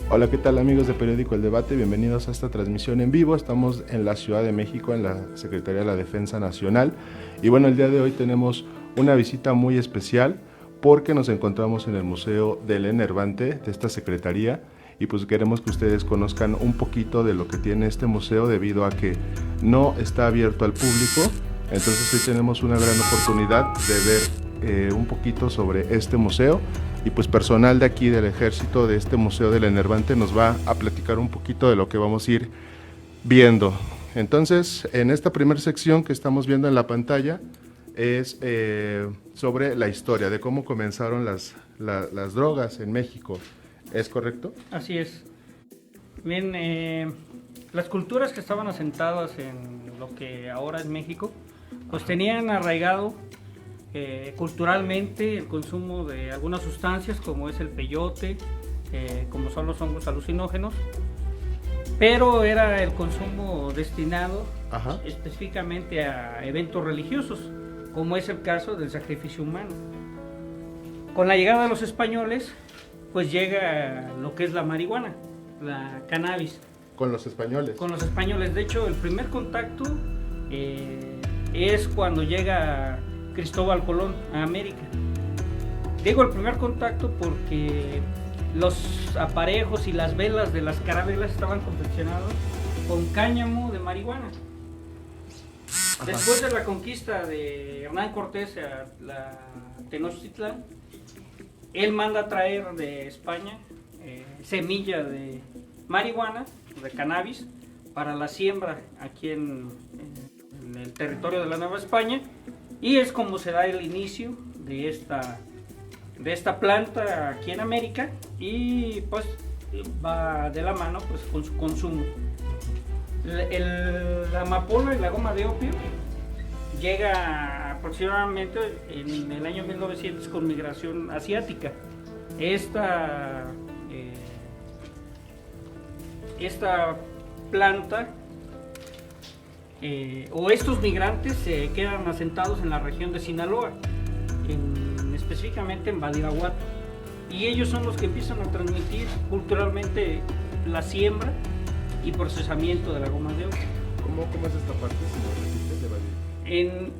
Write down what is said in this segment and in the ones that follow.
Hola, ¿qué tal amigos de Periódico El Debate? Bienvenidos a esta transmisión en vivo. Estamos en la Ciudad de México, en la Secretaría de la Defensa Nacional. Y bueno, el día de hoy tenemos una visita muy especial porque nos encontramos en el Museo del Enervante de esta Secretaría y pues queremos que ustedes conozcan un poquito de lo que tiene este museo debido a que no está abierto al público. Entonces hoy tenemos una gran oportunidad de ver un poquito sobre este museo. Y pues personal de aquí del ejército de este Museo del Enervante nos va a platicar un poquito de lo que vamos a ir viendo. Entonces, en esta primera sección que estamos viendo en la pantalla es sobre la historia de cómo comenzaron las drogas en México. ¿Es correcto? Así es. Bien, las culturas que estaban asentadas en lo que ahora es México, pues tenían arraigado culturalmente el consumo de algunas sustancias como es el peyote, como son los hongos alucinógenos, pero era el consumo destinado específicamente a eventos religiosos, como es el caso del sacrificio humano. Con la llegada de los españoles, pues llega lo que es la marihuana, la cannabis. Con los españoles. Con los españoles, de hecho, el primer contacto es cuando llega Cristóbal Colón a América. Digo el primer contacto porque los aparejos y las velas de las carabelas estaban confeccionados con cáñamo de marihuana. Después de la conquista de Hernán Cortés a la Tenochtitlán, él manda a traer de España semilla de marihuana, de cannabis, para la siembra aquí en el territorio de la Nueva España. Y es como se da el inicio de esta planta aquí en América y pues va de la mano pues con su consumo. La amapola y la goma de opio llega aproximadamente en el año 1900 con migración asiática. Esta planta o estos migrantes se quedan asentados en la región de Sinaloa, específicamente en Badiraguato, y ellos son los que empiezan a transmitir culturalmente la siembra y procesamiento de la goma de opio. ¿Cómo es esta parte? Si lo repites, de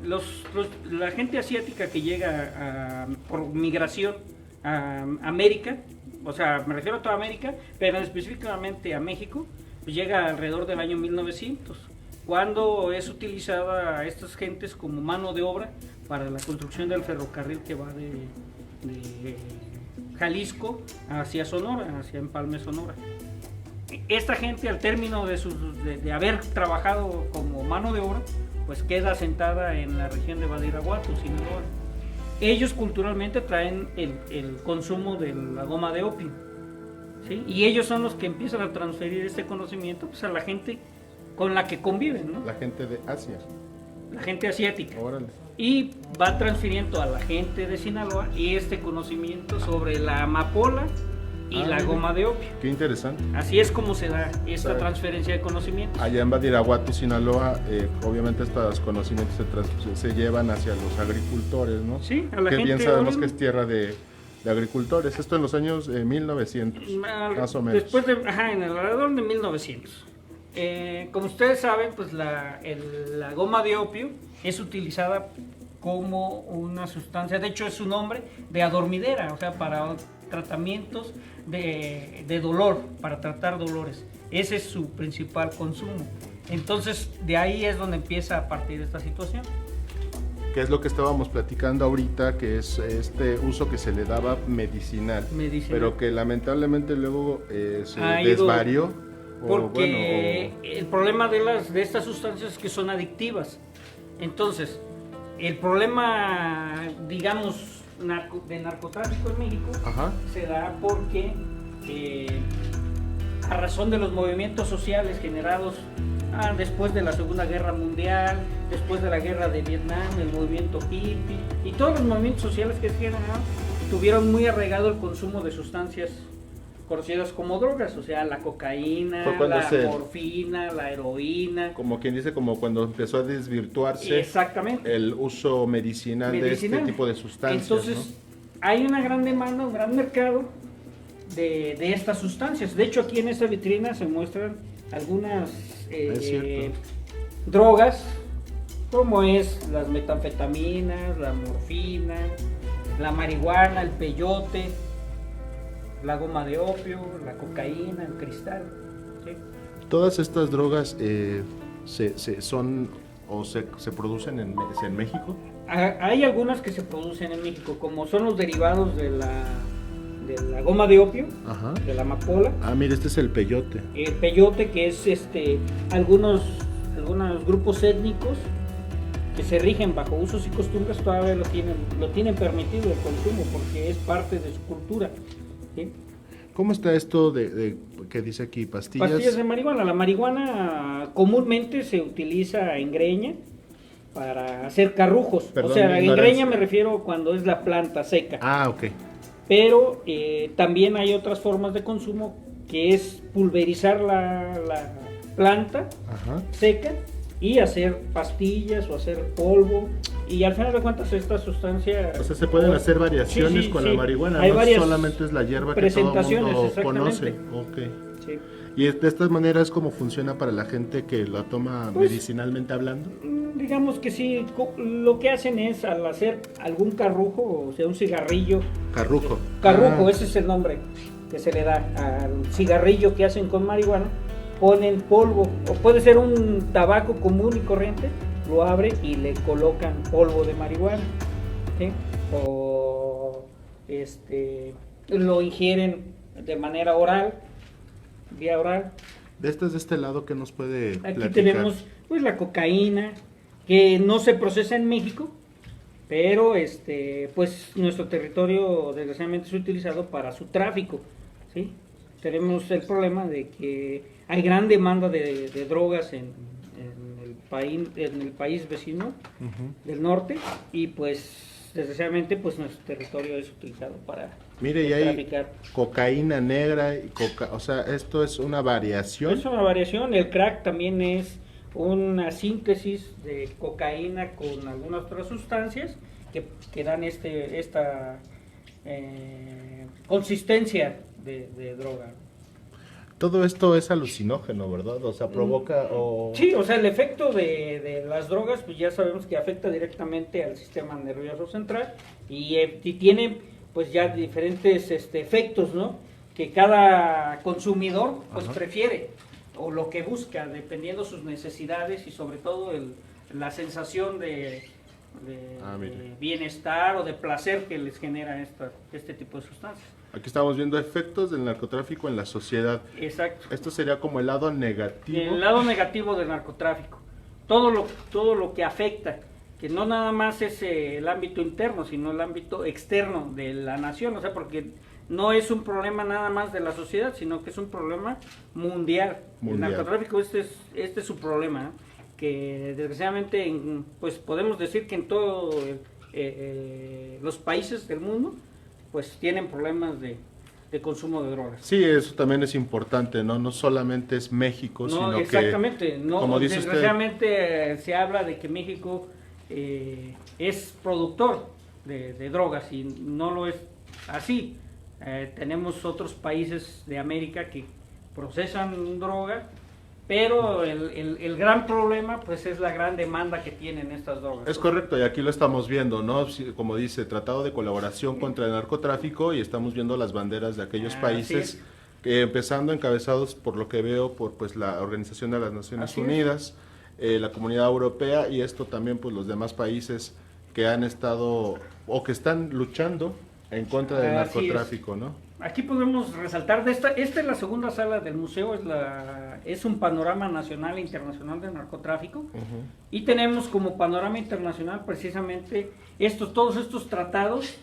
Badiraguato. La gente asiática que llega por migración a América, o sea, me refiero a toda América, pero específicamente a México, pues llega alrededor del año 1900. Cuando es utilizada a estas gentes como mano de obra para la construcción del ferrocarril que va de Jalisco hacia Sonora, hacia Empalme, Sonora. Esta gente, al término de haber trabajado como mano de obra, pues queda asentada en la región de Badiraguato, Sinaloa. Ellos culturalmente traen el consumo de la goma de opio, ¿sí? Y ellos son los que empiezan a transferir este conocimiento pues, a la gente con la que conviven, ¿no? La gente de Asia. La gente asiática. Órale. Y va transfiriendo a la gente de Sinaloa y este conocimiento sobre la amapola y la goma de opio. Qué interesante. Así es como se da esta transferencia de conocimientos. Allá en Badiraguato, Sinaloa, obviamente estos conocimientos se llevan hacia los agricultores, ¿no? Sí, a la que gente. Bien sabemos que es tierra de agricultores. Esto en los años 1900, más o menos. Después en el alrededor de 1900. Como ustedes saben, pues la goma de opio es utilizada como una sustancia, de hecho es su nombre, de adormidera, o sea, para tratamientos de dolor, para tratar dolores. Ese es su principal consumo. Entonces, de ahí es donde empieza a partir esta situación. Que es lo que estábamos platicando ahorita, que es este uso que se le daba medicinal. Pero que lamentablemente luego se desvarió. Porque el problema de estas sustancias es que son adictivas. Entonces, el problema, digamos, de narcotráfico en México se da porque a razón de los movimientos sociales generados después de la Segunda Guerra Mundial, después de la Guerra de Vietnam, el movimiento hippie y todos los movimientos sociales que se generaron tuvieron muy arraigado el consumo de sustancias conocidas como drogas, o sea, la cocaína, la morfina, la heroína. Como quien dice, como cuando empezó a desvirtuarse el uso medicinal de este tipo de sustancias. Entonces, ¿no? Hay una gran demanda, un gran mercado, de estas sustancias. De hecho, aquí en esta vitrina se muestran algunas drogas, como es las metanfetaminas, la morfina, la marihuana, el peyote, la goma de opio, la cocaína, el cristal. ¿Sí? Todas estas drogas son o se producen en México. Hay algunas que se producen en México, como son los derivados de la goma de opio, Ajá. de la amapola. Mira, este es el peyote. El peyote, que es algunos grupos étnicos que se rigen bajo usos y costumbres, todavía lo tienen permitido el consumo porque es parte de su cultura. ¿Sí? ¿Cómo está esto de que dice aquí pastillas? Pastillas de marihuana. La marihuana comúnmente se utiliza en greña para hacer carrujos. Perdón, o sea, en greña ignorancia. me refiero cuando es la planta seca. Ok. Pero también hay otras formas de consumo, que es pulverizar la planta Ajá. seca y hacer pastillas o hacer polvo, y al final de cuentas esta sustancia... O sea, se pueden hacer variaciones con la marihuana, hay no varias solamente es la hierba que todo el presentaciones, mundo exactamente. conoce. Ok. Sí. ¿Y de esta manera es como funciona para la gente que la toma Pues, medicinalmente hablando? Digamos que sí, lo que hacen es, al hacer algún carrujo, o sea, un cigarrillo... Carrujo. Ese es el nombre que se le da al cigarrillo que hacen con marihuana. Ponen polvo, o puede ser un tabaco común y corriente, lo abren y le colocan polvo de marihuana, ¿sí? O lo ingieren de manera oral, vía oral. De este lado, ¿qué nos puede Aquí platicar? tenemos pues la cocaína, que no se procesa en México, pero pues nuestro territorio desgraciadamente es utilizado para su tráfico, ¿sí? Tenemos el problema de que hay gran demanda de drogas en el país vecino del norte, y pues desgraciadamente pues nuestro territorio es utilizado para Mire, y hay traficar. cocaína negra, y o sea, esto es una variación. Es una variación. El crack también es una síntesis de cocaína con algunas otras sustancias que dan esta consistencia de droga. Todo esto es alucinógeno, ¿verdad? O sea, provoca o... Sí, o sea, el efecto de las drogas, pues ya sabemos que afecta directamente al sistema nervioso central, y tiene pues ya diferentes efectos, ¿no? Que cada consumidor pues prefiere, o lo que busca, dependiendo sus necesidades, y sobre todo la sensación de bienestar o de placer que les genera este tipo de sustancias. Aquí estamos viendo efectos del narcotráfico en la sociedad. Exacto. Esto sería como el lado negativo. El lado negativo del narcotráfico. Todo lo que afecta, que no nada más es el ámbito interno, sino el ámbito externo de la nación. O sea, porque no es un problema nada más de la sociedad, sino que es un problema mundial. El narcotráfico, este es su problema, ¿no? Que desgraciadamente, pues podemos decir que en todos los países del mundo pues tienen problemas de consumo de drogas. Sí, eso también es importante, ¿no? No solamente es México, sino exactamente, que, como dice desgraciadamente se habla de que México es productor de drogas, y no lo es así. Tenemos otros países de América que procesan droga, pero el gran problema pues es la gran demanda que tienen estas drogas. Es correcto, y aquí lo estamos viendo, ¿no? Como dice, tratado de colaboración contra el narcotráfico, y estamos viendo las banderas de aquellos países, que empezando encabezados, por lo que veo, por pues la Organización de las Naciones Unidas, la Comunidad Europea, y esto también pues los demás países que han estado o que están luchando en contra del narcotráfico, ¿no? Aquí podemos resaltar de esta es la segunda sala del museo, es un panorama nacional e internacional del narcotráfico, y tenemos como panorama internacional precisamente todos estos tratados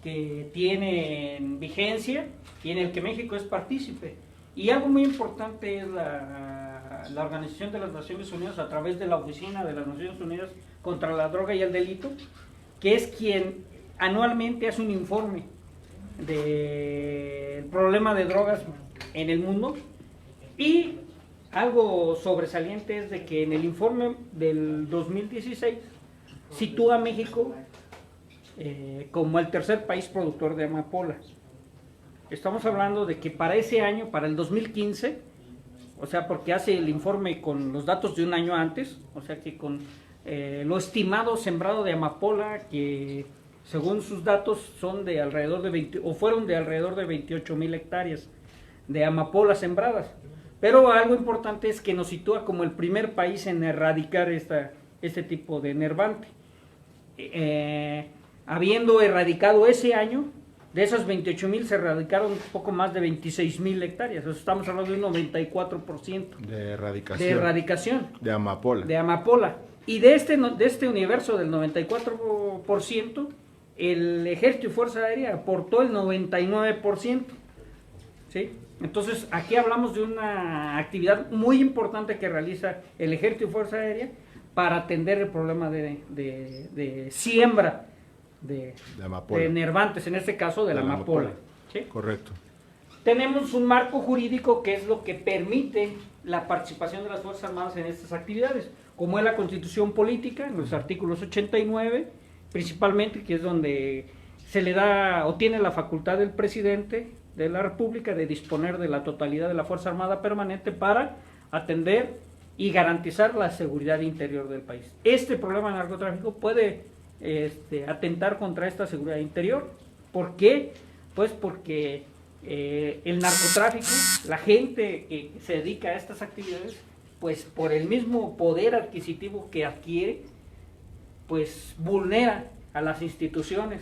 que tienen vigencia y en el que México es partícipe. Y algo muy importante es la Organización de las Naciones Unidas, a través de la Oficina de las Naciones Unidas contra la Droga y el Delito, que es quien anualmente hace un informe del problema de drogas en el mundo. Y algo sobresaliente es de que en el informe del 2016 sitúa a México como el tercer país productor de amapola. estamos hablando de que para ese año, para el 2015, o sea, porque hace el informe con los datos de un año antes, o sea que con lo estimado sembrado de amapola, que según sus datos son de alrededor de 20, o fueron de alrededor de 28,000 hectáreas de amapola sembradas. Pero algo importante es que nos sitúa como el primer país en erradicar este tipo de enervante. Habiendo erradicado ese año, de esas 28,000 se erradicaron un poco más de 26,000 hectáreas. Entonces estamos hablando de un 94% de erradicación. De erradicación. De amapola. De amapola. Y de este universo del 94%, el Ejército y Fuerza Aérea aportó el 99%. ¿Sí? Entonces aquí hablamos de una actividad muy importante que realiza el Ejército y Fuerza Aérea para atender el problema de siembra de enervantes, en este caso de la amapola. ¿Sí? Correcto. Tenemos un marco jurídico que es lo que permite la participación de las Fuerzas Armadas en estas actividades, como es la Constitución Política, en los artículos 89, principalmente, que es donde se le da o tiene la facultad del presidente de la República de disponer de la totalidad de la Fuerza Armada Permanente para atender y garantizar la seguridad interior del país. Este problema de narcotráfico puede atentar contra esta seguridad interior. ¿Por qué? Pues porque el narcotráfico, la gente que se dedica a estas actividades, pues por el mismo poder adquisitivo que adquiere, pues vulnera a las instituciones.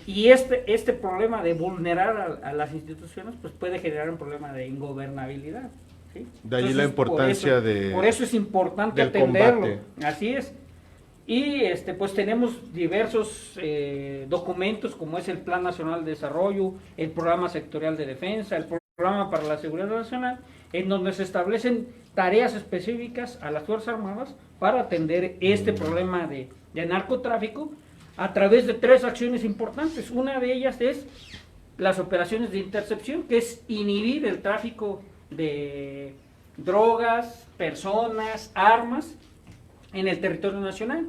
Y este problema de vulnerar a las instituciones, pues puede generar un problema de ingobernabilidad. ¿Sí? De ahí la importancia por eso es importante atenderlo. Combate. Así es. Y pues tenemos diversos documentos, como es el Plan Nacional de Desarrollo, el Programa Sectorial de Defensa, el Programa para la Seguridad Nacional, en donde se establecen tareas específicas a las Fuerzas Armadas para atender este problema de narcotráfico a través de 3 acciones importantes. Una de ellas es las operaciones de intercepción, que es inhibir el tráfico de drogas, personas, armas en el territorio nacional.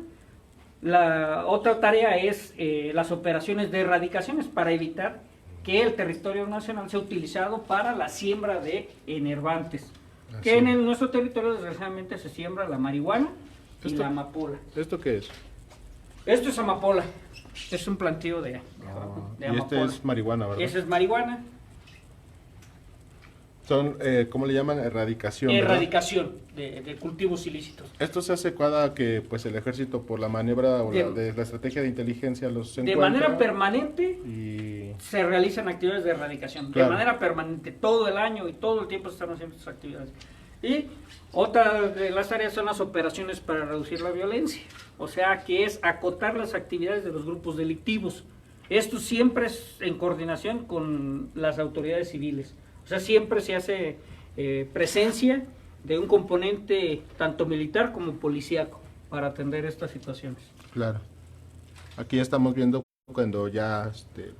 La otra tarea es las operaciones de erradicaciones para evitar que el territorio nacional sea utilizado para la siembra de enervantes. Así. Que en nuestro territorio desgraciadamente se siembra la marihuana y la amapola. ¿Esto qué es? Esto es amapola. Es un plantío de y amapola. Este es marihuana, ¿verdad? Esa es marihuana. Son, ¿cómo le llaman? Erradicación. Erradicación de cultivos ilícitos. Esto se hace cada que pues el ejército por la maniobra o la estrategia de inteligencia los encuentra. De manera permanente se realizan actividades de erradicación. Claro. De manera permanente, todo el año y todo el tiempo se están haciendo estas actividades. Y otra de las áreas son las operaciones para reducir la violencia. O sea, que es acotar las actividades de los grupos delictivos. Esto siempre es en coordinación con las autoridades civiles. O sea, siempre se hace presencia de un componente tanto militar como policíaco para atender estas situaciones. Claro. Aquí estamos viendo cuando ya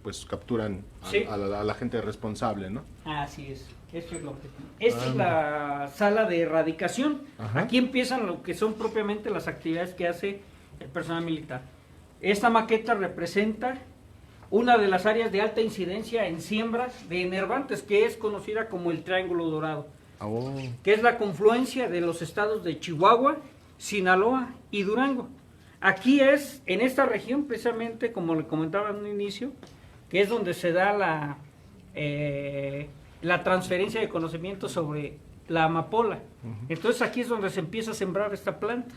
pues capturan a la gente responsable, ¿no? Así es. Esto es lo que... Esta es la sala de erradicación. Ajá. Aquí empiezan lo que son propiamente las actividades que hace el personal militar. Esta maqueta representa una de las áreas de alta incidencia en siembras de enervantes, que es conocida como el Triángulo Dorado, que es la confluencia de los estados de Chihuahua, Sinaloa y Durango. Aquí es, en esta región, precisamente, como le comentaba en un inicio, que es donde se da la transferencia de conocimiento sobre la amapola. Entonces aquí es donde se empieza a sembrar esta planta.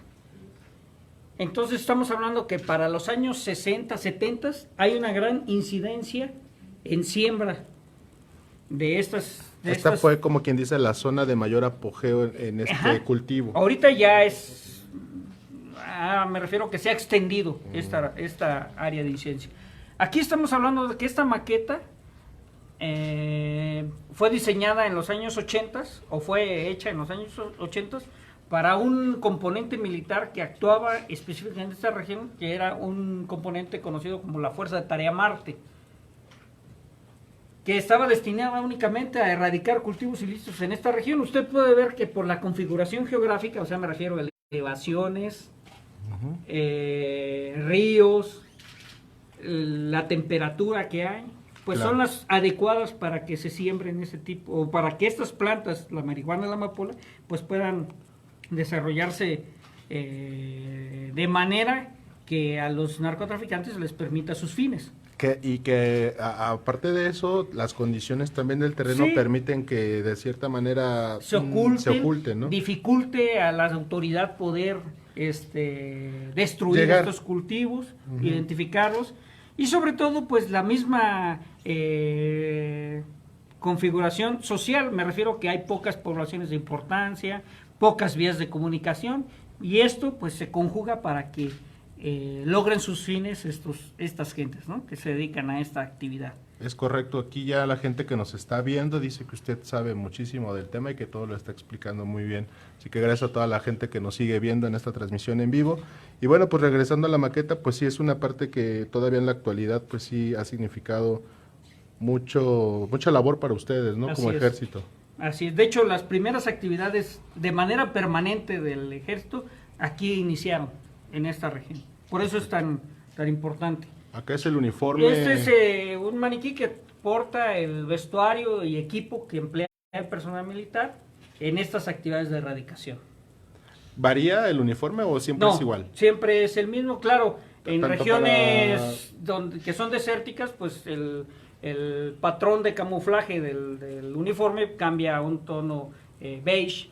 Entonces estamos hablando que para los años 60, 70 hay una gran incidencia en siembra de estas... Esta fue, como quien dice, la zona de mayor apogeo en este cultivo. Ahorita ya es... me refiero que se ha extendido esta área de incidencia. Aquí estamos hablando de que esta maqueta fue diseñada en los años 80 o fue hecha en los años 80 para un componente militar que actuaba específicamente en esta región, que era un componente conocido como la Fuerza de Tarea Marte, que estaba destinada únicamente a erradicar cultivos ilícitos en esta región. Usted puede ver que por la configuración geográfica, o sea, me refiero a elevaciones, ríos, la temperatura que hay, pues Claro. son las adecuadas para que se siembren ese tipo, o para que estas plantas, la marihuana y la amapola, pues puedan desarrollarse de manera que a los narcotraficantes les permita sus fines. Aparte de eso, las condiciones también del terreno Sí. permiten que de cierta manera Se oculte, ¿no? dificulte a la autoridad poder destruir Llegar. estos cultivos, identificarlos, y sobre todo pues la misma configuración social, me refiero que hay pocas poblaciones de importancia, pocas vías de comunicación, y esto pues se conjuga para que logren sus fines estas gentes, ¿no?, que se dedican a esta actividad. Es correcto, aquí ya la gente que nos está viendo dice que usted sabe muchísimo del tema y que todo lo está explicando muy bien. Así que gracias a toda la gente que nos sigue viendo en esta transmisión en vivo. Y bueno, pues regresando a la maqueta, pues sí es una parte que todavía en la actualidad pues sí ha significado mucha labor para ustedes, ¿no? Así Como es. ejército. Así es, de hecho las primeras actividades de manera permanente del ejército aquí iniciaron en esta región. Por eso es tan importante. Acá es el uniforme. Este es un maniquí que porta el vestuario y equipo que emplea el personal militar en estas actividades de erradicación. ¿Varía el uniforme o siempre es igual? Siempre es el mismo, claro. En Tanto regiones que son desérticas, pues el patrón de camuflaje del uniforme cambia a un tono beige.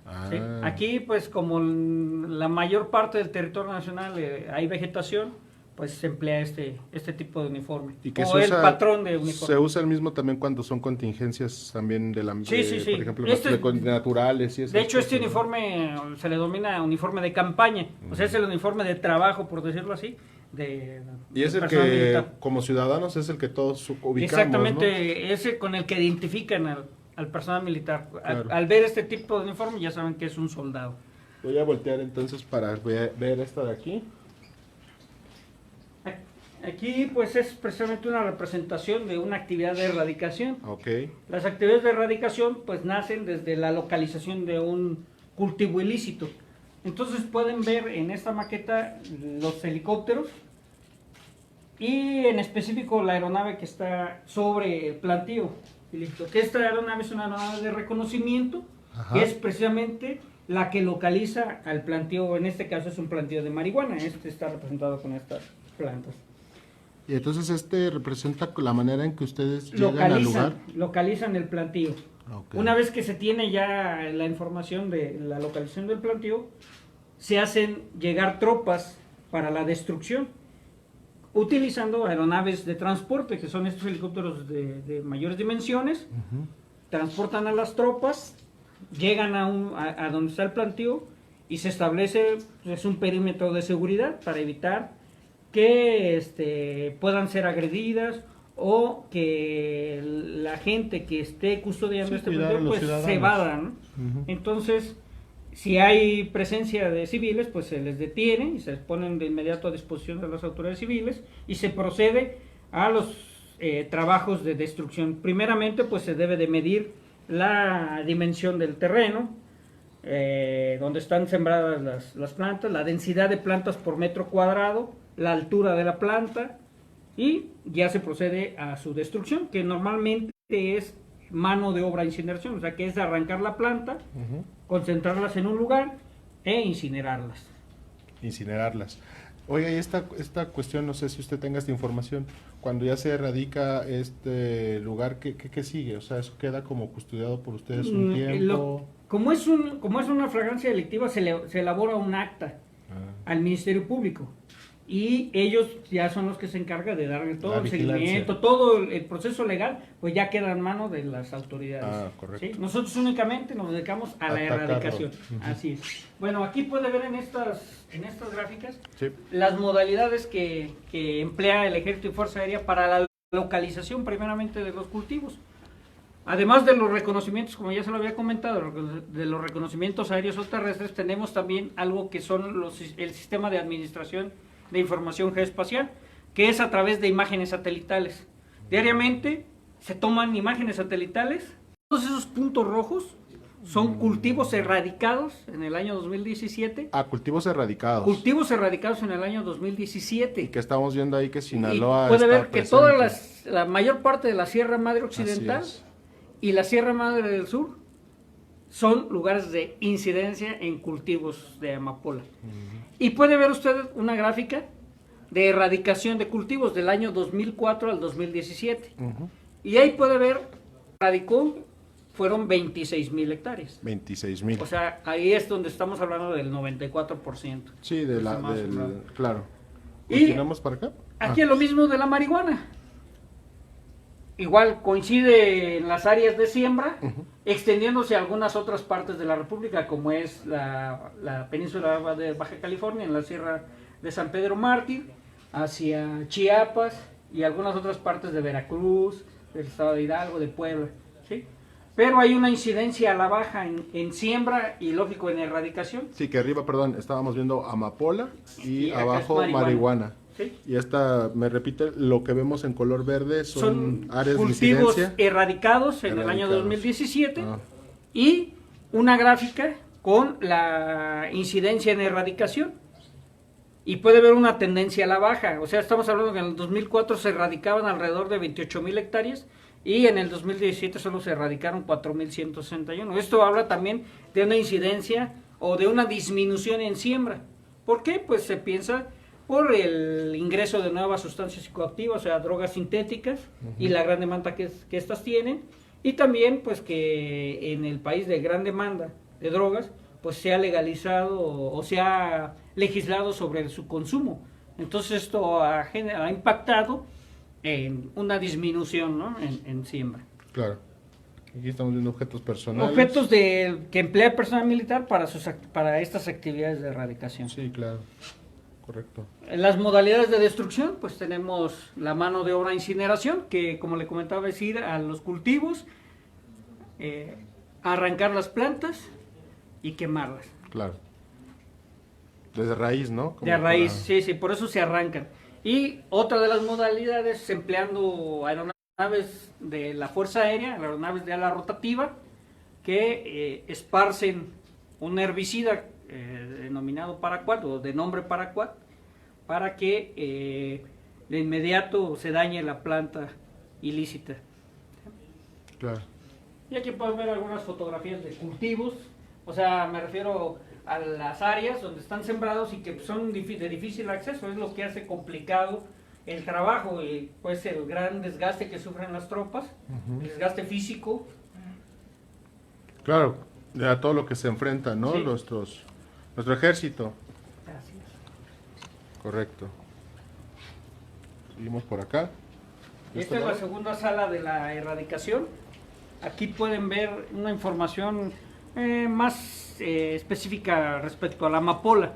Ah. ¿Sí? Aquí, pues como la mayor parte del territorio nacional hay vegetación, pues se emplea este tipo de uniforme. Y que o el patrón de uniforme. Se usa el mismo también cuando son contingencias también de la Sí. por ejemplo, de naturales y esas De hecho, este cosas, ¿no? uniforme se le denomina uniforme de campaña, o sea, es el uniforme de trabajo, por decirlo así, Y es del el personal que, militar. como ciudadanos, es el que todos ubicamos, Exactamente, ¿no? ese con el que identifican al personal militar. Claro. Al ver este tipo de uniforme ya saben que es un soldado. Voy a voltear entonces para ver esta de aquí. Aquí pues es precisamente una representación de una actividad de erradicación. Ok. Las actividades de erradicación pues nacen desde la localización de un cultivo ilícito. Entonces pueden ver en esta maqueta los helicópteros y en específico la aeronave que está sobre el plantío ilícito. Que esta aeronave es una aeronave de reconocimiento, Ajá. que es precisamente la que localiza al plantío. En este caso es un plantío de marihuana. Este está representado con estas plantas. Y entonces representa la manera en que ustedes llegan al lugar. Localizan el plantío. Ok. Una vez que se tiene ya la información de la localización del plantío, se hacen llegar tropas para la destrucción, utilizando aeronaves de transporte, que son estos helicópteros de mayores dimensiones. Ujú. Transportan a las tropas, llegan a donde está el plantío y se establece pues, un perímetro de seguridad para evitar que puedan ser agredidas o que la gente que esté custodiando Sí, este cuidar a plantío los pues se ciudadanos. evada, ¿no? Ujú. Entonces, si hay presencia de civiles, pues se les detiene y se ponen de inmediato a disposición de las autoridades civiles y se procede a los trabajos de destrucción. Primeramente, pues se debe de medir la dimensión del terreno, donde están sembradas las plantas, la densidad de plantas por metro cuadrado, la altura de la planta, y ya se procede a su destrucción, que normalmente es mano de obra incineración, o sea que es arrancar la planta, Ujú. concentrarlas en un lugar e incinerarlas. Incinerarlas. Oiga, y esta cuestión, no sé si usted tenga esta información, cuando ya se erradica este lugar, ¿qué sigue? O sea, ¿eso queda como custodiado por ustedes un tiempo? Como es una flagrancia delictiva, se elabora un acta al Ministerio Público y ellos ya son los que se encargan de darle todo La el vigilancia. seguimiento, todo el proceso legal, pues ya queda en manos de las autoridades. Ah, correcto. ¿Sí? Nosotros únicamente nos dedicamos a la Atacarlo. erradicación. Ujú. Así es. Bueno, aquí puede ver en estas gráficas Sí. las modalidades que emplea el Ejército y Fuerza Aérea para la localización primeramente de los cultivos. Además de los reconocimientos, como ya se lo había comentado, de los reconocimientos aéreos o terrestres, tenemos también algo que son el sistema de administración de información geoespacial, que es a través de imágenes satelitales. Diariamente se toman imágenes satelitales, todos esos puntos rojos son cultivos erradicados en el año 2017. Cultivos erradicados. Cultivos erradicados en el año 2017. Y que estamos viendo ahí que Sinaloa y puede ver que presente. toda la mayor parte de la Sierra Madre Occidental y la Sierra Madre del Sur son lugares de incidencia en cultivos de amapola. Y puede ver usted una gráfica de erradicación de cultivos del año 2004 al 2017. Y ahí puede ver, radicó, fueron 26,000 hectáreas. 26,000. O sea, ahí es donde estamos hablando del 94%. Sí, claro. Y ¿Continuamos para acá? Aquí es lo mismo de la marihuana. Igual coincide en las áreas de siembra, extendiéndose a algunas otras partes de la República, como es la península de Baja California, en la Sierra de San Pedro Mártir, hacia Chiapas y algunas otras partes de Veracruz, del estado de Hidalgo, de Puebla, ¿sí? Pero hay una incidencia a la baja en siembra y, lógico, en erradicación. Sí, que arriba, perdón, estábamos viendo amapola y acá abajo marihuana. ¿Sí? Y esta, me repite, lo que vemos en color verde son áreas de cultivos incidencia erradicados en el año 2017 Ah. y una gráfica con la incidencia en erradicación. Y puede ver una tendencia a la baja. O sea, estamos hablando que en el 2004 se erradicaban alrededor de 28,000 hectáreas y en el 2017 solo se erradicaron 4,161. Esto habla también de una incidencia o de una disminución en siembra. ¿Por qué? Pues se piensa por el ingreso de nuevas sustancias psicoactivas, o sea, drogas sintéticas, y la gran demanda que estas tienen, y también pues que en el país de gran demanda de drogas, pues se ha legalizado o se ha legislado sobre su consumo. Entonces esto ha impactado en una disminución, ¿no?, en siembra. Claro. Aquí estamos viendo objetos personales. Objetos que emplea el personal militar para estas actividades de erradicación. Sí, claro. Correcto. En las modalidades de destrucción, pues tenemos la mano de obra incineración, que como le comentaba es ir a los cultivos, arrancar las plantas y quemarlas. Claro. Desde raíz, ¿no? De raíz, sí, por eso se arrancan. Y otra de las modalidades, empleando aeronaves de la Fuerza Aérea, aeronaves de ala rotativa, que esparcen un herbicida denominado paraquat o de nombre paraquat, para que de inmediato se dañe la planta ilícita. Claro. Y aquí pueden ver algunas fotografías de cultivos, o sea, me refiero a las áreas donde están sembrados y que son de difícil acceso, es lo que hace complicado el trabajo y pues el gran desgaste que sufren las tropas, el desgaste físico. Claro, a todo lo que se enfrenta, ¿no? Sí. Nuestro ejército. Así es. Correcto. Seguimos por acá. Esta es la segunda sala de la erradicación. Aquí pueden ver una información más específica respecto a la amapola.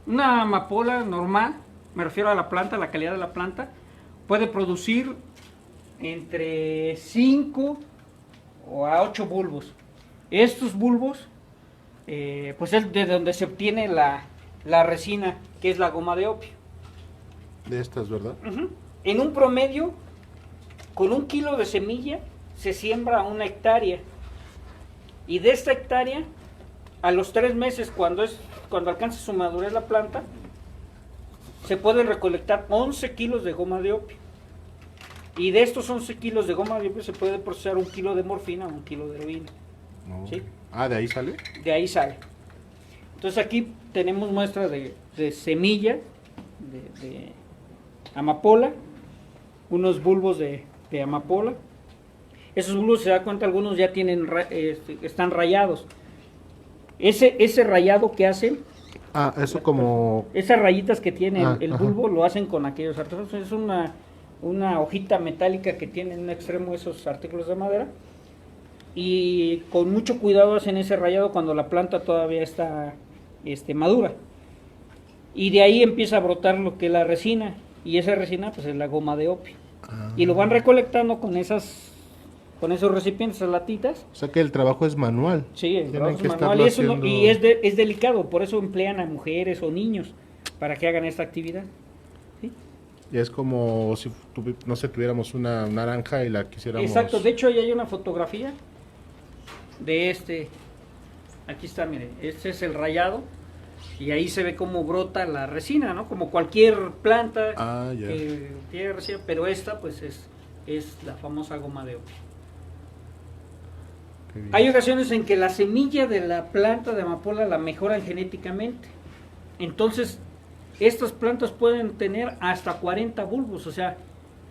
Una amapola normal, me refiero a la planta, la calidad de la planta, puede producir entre 5 o a 8 bulbos. Estos bulbos, pues es de donde se obtiene la resina, que es la goma de opio. De estas, ¿verdad? En un promedio, con 1 kilo de semilla, se siembra 1 hectárea. Y de esta hectárea, a los 3 meses, cuando alcance su madurez la planta, se pueden recolectar 11 kilos de goma de opio. Y de estos 11 kilos de goma de opio se puede procesar 1 kilo de morfina o 1 kilo de heroína. No. ¿Sí? ¿De ahí sale? De ahí sale. Entonces aquí tenemos muestra de semilla de amapola, unos bulbos de amapola. Esos bulbos, se da cuenta, algunos ya están rayados. Ese rayado que hacen, Eso como... esas rayitas que tiene el ajá. bulbo, lo hacen con aquellos artículos. Es una hojita metálica que tiene en un extremo esos artículos de madera. Y con mucho cuidado hacen ese rayado cuando la planta todavía está madura. Y de ahí empieza a brotar lo que es la resina. Y esa resina pues es la goma de opio. Y lo van recolectando con esos recipientes, esas latitas. O sea que el trabajo es manual. Sí, el Tienen trabajo que es manual. estarlo Y haciendo- es delicado, por eso emplean a mujeres o niños para que hagan esta actividad. ¿Sí? Y es como si, no sé, tuviéramos una naranja y la quisiéramos... Exacto, de hecho ahí hay una fotografía de Aquí está, mire, este es el rayado y ahí se ve cómo brota la resina, ¿no? Como cualquier planta que tiene resina, pero esta pues es la famosa goma de opio. Hay ocasiones en que la semilla de la planta de amapola la mejoran genéticamente. Entonces, estas plantas pueden tener hasta 40 bulbos, o sea,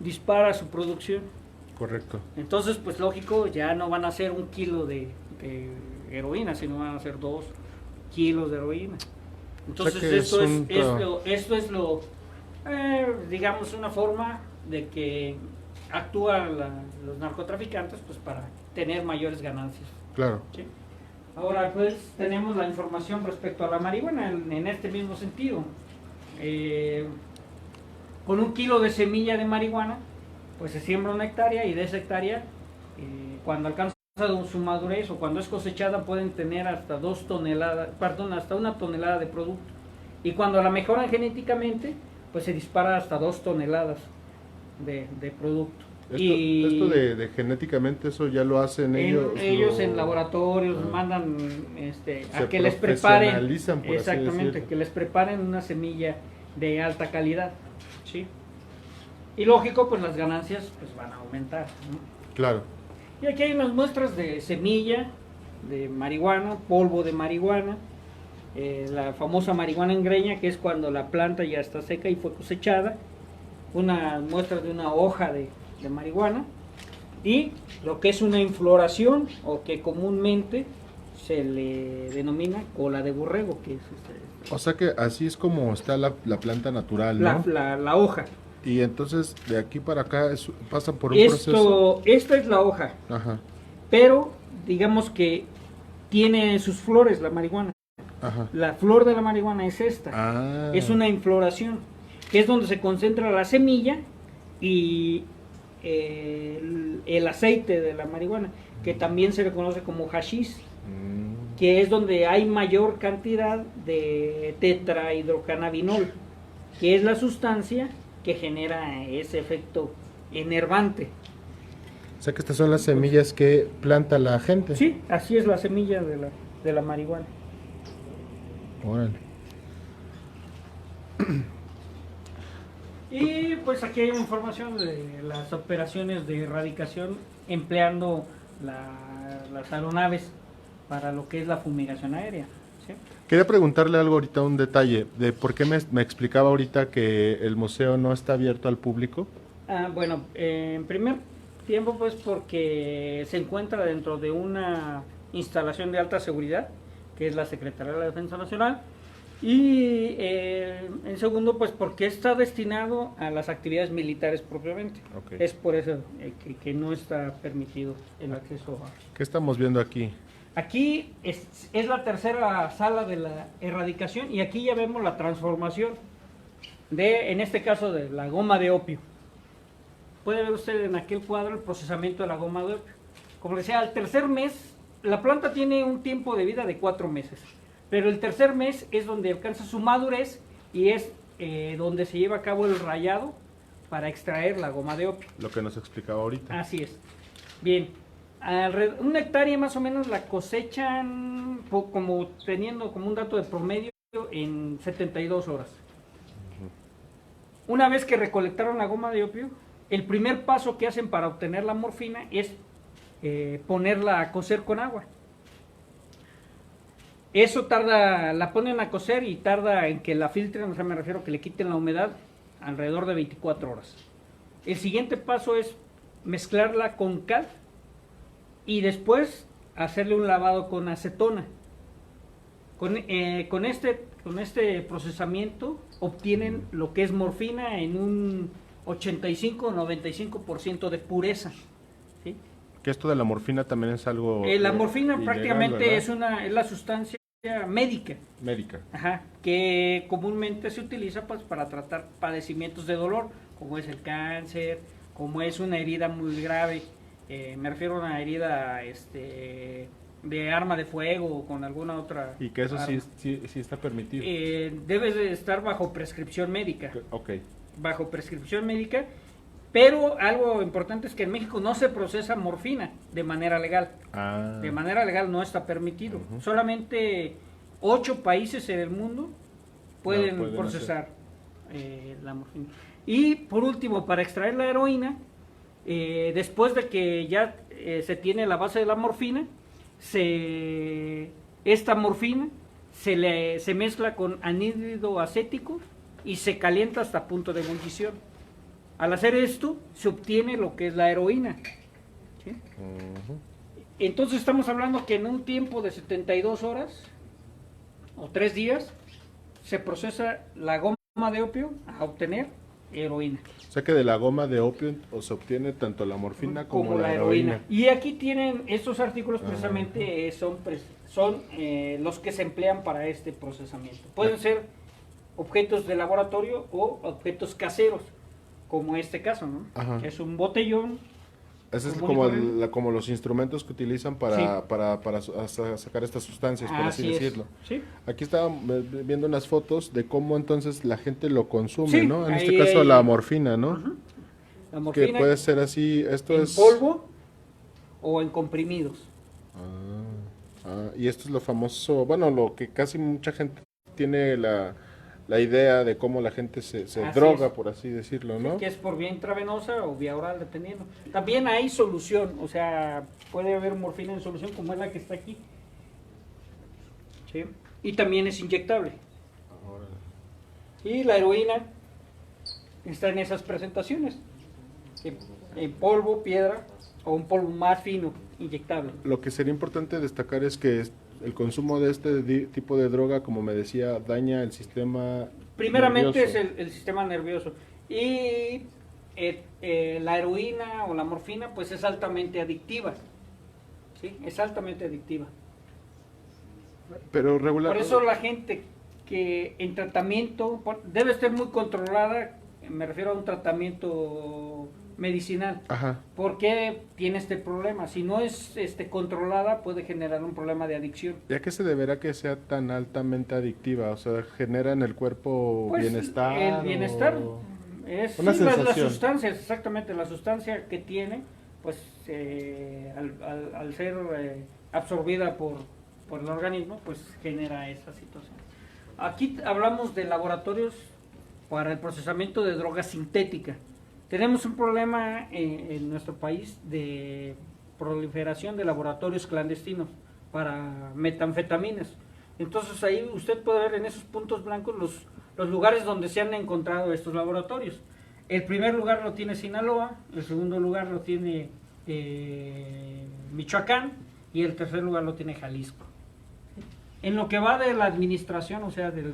dispara su producción. Correcto. Entonces, pues lógico, ya no van a ser 1 kilo de heroína, sino van a ser 2 kilos de heroína. Entonces, esto es lo digamos, una forma de que actúan los narcotraficantes pues para tener mayores ganancias. Claro. ¿Sí? Ahora pues tenemos la información respecto a la marihuana en este mismo sentido. Con 1 kilo de semilla de marihuana pues se siembra 1 hectárea y de esa hectárea cuando alcanza su madurez o cuando es cosechada pueden tener hasta 2 toneladas, perdón, hasta 1 tonelada de producto. Y cuando la mejoran genéticamente pues se dispara hasta 2 toneladas de producto. Esto de genéticamente, eso ya lo hacen ellos. En laboratorios mandan a que les preparen, por exactamente, que les preparen una semilla de alta calidad, ¿sí? Y lógico, pues las ganancias pues van a aumentar, ¿no? Claro. Y aquí hay unas muestras de semilla de marihuana, polvo de marihuana, la famosa marihuana en greña, que es cuando la planta ya está seca y fue cosechada, una muestra de una hoja de marihuana y lo que es una infloración o que comúnmente se le denomina cola de borrego, que es o sea que así es como está la planta natural, ¿no? La hoja. Y entonces de aquí para acá pasa por un proceso. Esta es la hoja. Ajá. Pero digamos que tiene sus flores la marihuana. Ajá. La flor de la marihuana es esta. Es una infloración, que es donde se concentra la semilla y el aceite de la marihuana, que también se le conoce como hashish, que es donde hay mayor cantidad de tetrahidrocannabinol, que es la sustancia que genera ese efecto enervante. O sea que estas son las semillas que planta la gente. Sí, así es la semilla de la marihuana. Órale. Y pues aquí hay información de las operaciones de erradicación empleando las aeronaves para lo que es la fumigación aérea, ¿sí? Quería preguntarle algo ahorita, un detalle, de por qué me explicaba ahorita que el museo no está abierto al público. Bueno, en primer tiempo pues porque se encuentra dentro de una instalación de alta seguridad, que es la Secretaría de la Defensa Nacional, y en segundo pues porque está destinado a las actividades militares propiamente. Okay. Es por eso que no está permitido el acceso a... ¿Qué estamos viendo aquí? Aquí es la tercera sala de la erradicación y aquí ya vemos la transformación en este caso de la goma de opio. Puede ver usted en aquel cuadro el procesamiento de la goma de opio. Como decía, al tercer mes, la planta tiene un tiempo de vida de 4 meses, pero el tercer mes es donde alcanza su madurez y es donde se lleva a cabo el rayado para extraer la goma de opio. Lo que nos explicaba ahorita. Así es. Bien, 1 hectárea más o menos la cosechan teniendo como un dato de promedio en 72 horas. Una vez que recolectaron la goma de opio, el primer paso que hacen para obtener la morfina es ponerla a cocer con agua. Eso la ponen a cocer y tarda en que la filtren, o sea, me refiero a que le quiten la humedad, alrededor de 24 horas. El siguiente paso es mezclarla con cal y después hacerle un lavado con acetona. Con este procesamiento obtienen lo que es morfina en un 85-95% de pureza, ¿sí? Que esto de la morfina también es algo... La morfina ilegal, prácticamente es la sustancia médica. Ajá, que comúnmente se utiliza pues para tratar padecimientos de dolor, como es el cáncer, como es una herida muy grave, me refiero a una herida de arma de fuego o con alguna otra. Y que eso sí está permitido. Debe de estar bajo prescripción médica. Okay. Bajo prescripción médica Pero algo importante es que en México no se procesa morfina de manera legal. De manera legal no está permitido. Solamente 8 países en el mundo pueden procesar la morfina. Y por último, para extraer la heroína, después de que ya se tiene la base de la morfina, esta morfina se mezcla con anhídrido acético y se calienta hasta punto de ebullición. Al hacer esto, se obtiene lo que es la heroína. ¿Sí? Entonces estamos hablando que en un tiempo de 72 horas o 3 días se procesa la goma de opio a obtener heroína. O sea que de la goma de opio se obtiene tanto la morfina como la heroína. Y aquí tienen estos artículos precisamente son los que se emplean para este procesamiento. Pueden ser objetos de laboratorio o objetos caseros, como este caso, ¿no? Ajá. Es un botellón. Ese es como los instrumentos que utilizan para sacar estas sustancias, por así decirlo. Sí. Aquí estaba viendo unas fotos de cómo entonces la gente lo consume, ¿no? En este caso la morfina, ¿no? Uh-huh. La morfina que puede ser así, esto en es... polvo o en comprimidos. Y esto es lo famoso, bueno, lo que casi mucha gente tiene la idea de cómo la gente se droga, por así decirlo, ¿no? Sí, que es por vía intravenosa o vía oral, dependiendo. También hay solución, o sea, puede haber morfina en solución como es la que está aquí. ¿Sí? Y también es inyectable. Y la heroína está en esas presentaciones. En polvo, piedra o un polvo más fino, inyectable. Lo que sería importante destacar es que el consumo de este tipo de droga, como me decía, daña el sistema primeramente nervioso. Es el sistema nervioso. Y la heroína o la morfina pues es altamente adictiva. ¿Sí? Es altamente adictiva. Pero regular... Por eso la gente que en tratamiento debe estar muy controlada, me refiero a un tratamiento medicinal. Ajá. Porque tiene este problema. Si no es controlada, puede generar un problema de adicción. ¿Ya que se deberá que sea tan altamente adictiva? O sea, ¿genera en el cuerpo pues bienestar? El bienestar es una sensación. Las sustancias, exactamente, la sustancia que tiene, pues al ser absorbida por el organismo, pues genera esa situación. Aquí hablamos de laboratorios para el procesamiento de drogas sintéticas. Tenemos un problema en nuestro país de proliferación de laboratorios clandestinos para metanfetaminas. Entonces ahí usted puede ver en esos puntos blancos los lugares donde se han encontrado estos laboratorios. El primer lugar lo tiene Sinaloa, el segundo lugar lo tiene Michoacán y el tercer lugar lo tiene Jalisco. En lo que va de la administración, o sea, de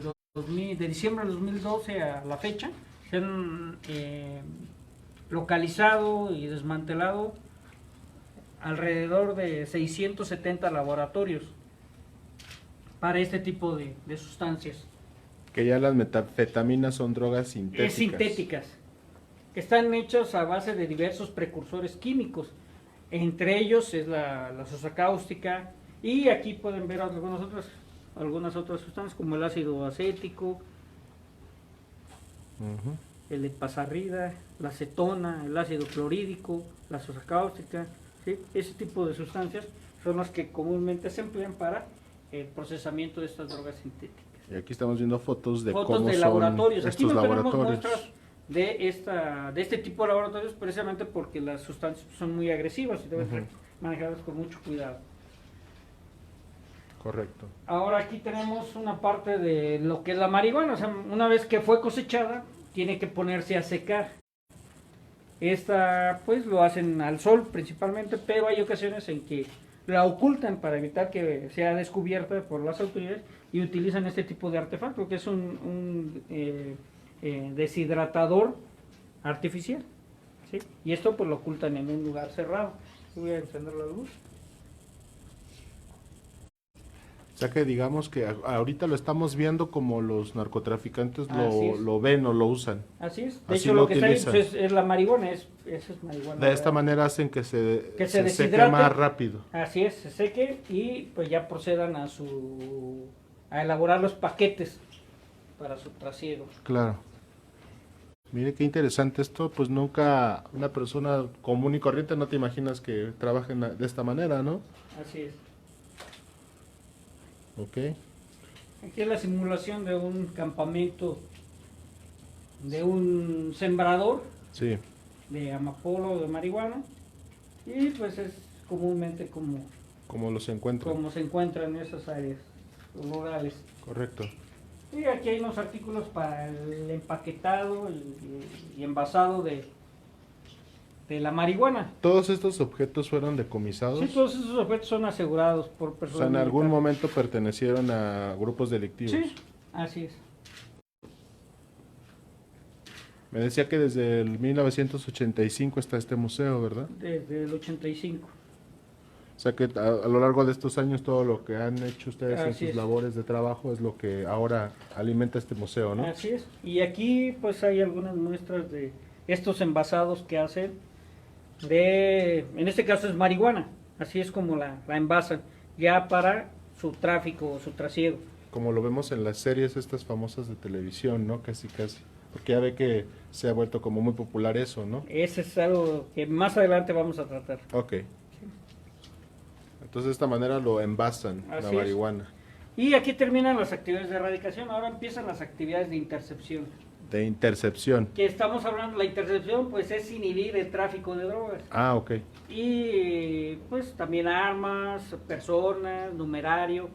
diciembre de 2012 a la fecha, se han localizado y desmantelado alrededor de 670 laboratorios para este tipo de sustancias. Que ya las metanfetaminas son drogas sintéticas. Sintéticas, que están hechas a base de diversos precursores químicos. Entre ellos es la sosa cáustica, y aquí pueden ver algunas otras sustancias como el ácido acético, el epazarrida, la acetona, el ácido clorhídrico, la sosa cáustica, ¿sí? Ese tipo de sustancias son las que comúnmente se emplean para el procesamiento de estas drogas sintéticas. Y aquí estamos viendo fotos de cómo de son laboratorios. Aquí estos no tenemos laboratorios. muestras de este tipo de laboratorios precisamente porque las sustancias son muy agresivas y deben ser manejadas con mucho cuidado. Correcto. Ahora aquí tenemos una parte de lo que es la marihuana, o sea, una vez que fue cosechada, tiene que ponerse a secar. Esta, pues, lo hacen al sol principalmente, pero hay ocasiones en que la ocultan para evitar que sea descubierta por las autoridades y utilizan este tipo de artefacto, que es un deshidratador artificial, ¿sí? Y esto pues lo ocultan en un lugar cerrado. Voy a encender la luz. O sea que digamos que ahorita lo estamos viendo como los narcotraficantes lo ven o lo usan. Así es. De hecho, lo que utilizan. está ahí pues, es la marihuana. Esa es marihuana. De esta manera hacen que se seque más rápido. Así es, se seque y pues ya procedan a elaborar los paquetes para su trasiego. Claro. Mire qué interesante esto, pues nunca una persona común y corriente no te imaginas que trabajen de esta manera, ¿no? Así es. Ok, Aquí es la simulación de un campamento, de un sembrador sí, de amapola o de marihuana, y pues es comúnmente como los encuentran. como se encuentra en esas áreas rurales. Correcto. Y aquí hay unos artículos para el empaquetado y envasado de la marihuana. ¿Todos estos objetos fueron decomisados? Sí, todos esos objetos son asegurados por O personas. sea, en algún militares. momento pertenecieron a grupos delictivos. Sí, así es. Me decía que desde el 1985 está este museo, ¿verdad? Desde el 85. O sea que a lo largo de estos años todo lo que han hecho ustedes en Así sus es. labores de trabajo es lo que ahora alimenta este museo, ¿no? Así es. Y aquí pues hay algunas muestras de estos envasados que hacen en este caso es marihuana. Así es como la envasan, ya para su tráfico o su trasiego. Como lo vemos en las series estas famosas de televisión, ¿no? Casi, casi. Porque ya ve que se ha vuelto como muy popular eso, ¿no? Ese es algo que más adelante vamos a tratar. Ok. Entonces de esta manera lo envasan, la Así es. marihuana. Y aquí terminan las actividades de erradicación, ahora empiezan las actividades de intercepción. De intercepción. Que estamos hablando, la intercepción pues es inhibir el tráfico de drogas. Ah, ok. Y pues también armas, personas, numerario.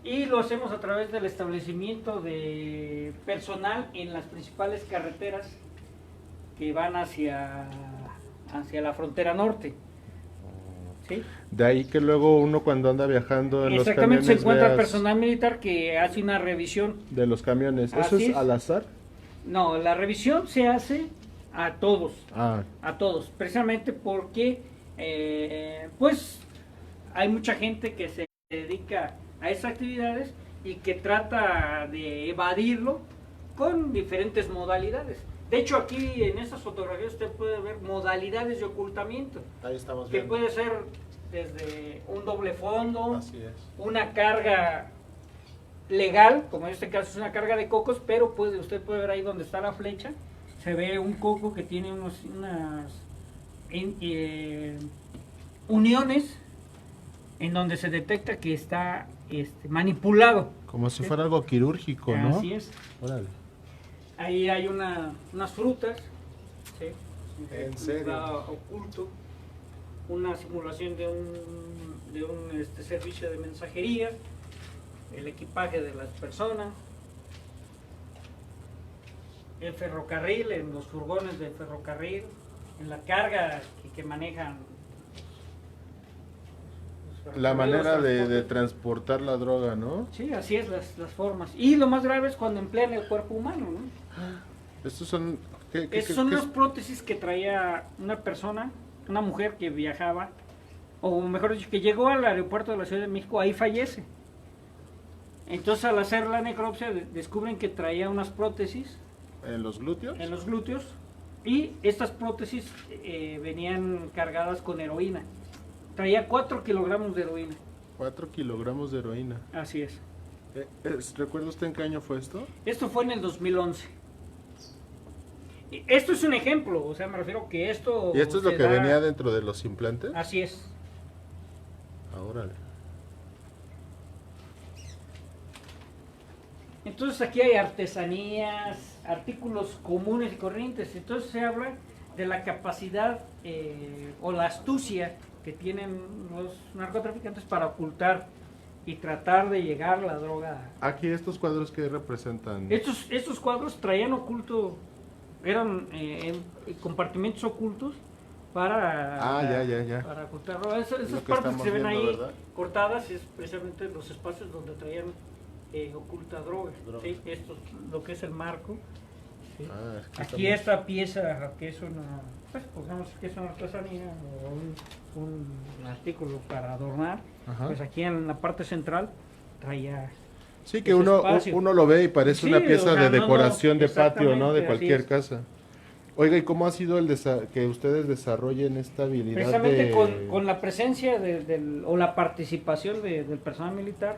Y lo hacemos a través del establecimiento de personal en las principales carreteras que van hacia la frontera norte. ¿Sí? De ahí que luego uno cuando anda viajando en los Exactamente, camiones se encuentra veas personal militar que hace una revisión. de los camiones. ¿Eso Así es es. al azar? No, la revisión se hace a todos, Ah, precisamente porque pues hay mucha gente que se dedica a esas actividades y que trata de evadirlo con diferentes modalidades. De hecho, aquí en estas fotografías usted puede ver modalidades de ocultamiento, ahí estamos que viendo. puede ser desde un doble fondo, Así es. una carga legal, como en este caso es una carga de cocos, pero usted puede ver ahí donde está la flecha, se ve un coco que tiene unas uniones en donde se detecta que está manipulado. Como si fuera algo quirúrgico, ¿no? Así es. Órale. Ahí hay unas frutas, ¿sí? ¿En Un serio? lugar oculto, una simulación de un servicio de mensajería, el equipaje de las personas, el ferrocarril, en los furgones del ferrocarril, en la carga que manejan. Los La ferrocarriles, manera los de transportes. transportar la droga, ¿no? Sí, así es las formas. Y lo más grave es cuando emplean el cuerpo humano, ¿no? Estos son... ¿qué Esas son qué unas prótesis que traía una persona, una mujer que viajaba, o mejor dicho, que llegó al aeropuerto de la Ciudad de México, ahí fallece. Entonces al hacer la necropsia descubren que traía unas prótesis ¿En los glúteos? en los glúteos y estas prótesis venían cargadas con heroína. Traía 4 kilogramos de heroína. 4 kilogramos de heroína. Así es. ¿Recuerda usted en qué año fue esto? Esto fue en el 2011. Y esto es un ejemplo, o sea, me refiero que esto... ¿Y esto es lo se que da- venía dentro de los implantes? Así es. Ah, órale. Entonces aquí hay artesanías, artículos comunes y corrientes. Entonces se habla de la capacidad o la astucia que tienen los narcotraficantes para ocultar y tratar de llegar la droga. Aquí estos cuadros que representan... Estos cuadros traían oculto, eran compartimentos ocultos para, ya. para ocultar droga. Esas Lo que partes que estamos se ven viendo, ahí ¿verdad? cortadas es precisamente los espacios donde traían oculta droga. Droga. ¿Sí? Esto es lo que es el marco. ¿sí? Ah, Aquí esta pieza que es una, pues pongamos que es una artesanía o un artículo para adornar, Ajá. pues aquí en la parte central traía... Sí, que ese uno espacio. lo ve y parece Sí, una pieza o sea, de no, decoración de patio, ¿no? De exactamente, cualquier así es. casa. Oiga, ¿y cómo ha sido que ustedes desarrollen esta habilidad Precisamente de... con la presencia o la participación del personal militar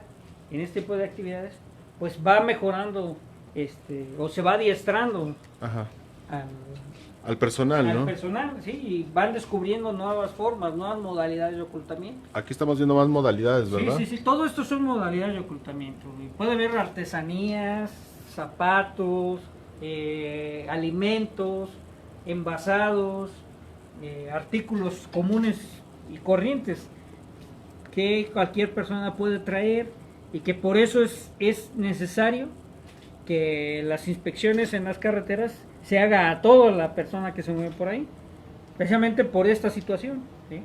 en este tipo de actividades, pues va mejorando o se va adiestrando Ajá. al personal, al ¿no? personal, sí, y van descubriendo nuevas formas, nuevas modalidades de ocultamiento. Aquí estamos viendo más modalidades, ¿verdad? Sí, todo esto son modalidades de ocultamiento. Y puede haber artesanías, zapatos, alimentos, envasados, artículos comunes y corrientes que cualquier persona puede traer y que por eso es necesario que las inspecciones en las carreteras se haga a toda la persona que se mueve por ahí, precisamente por esta situación, ¿sí?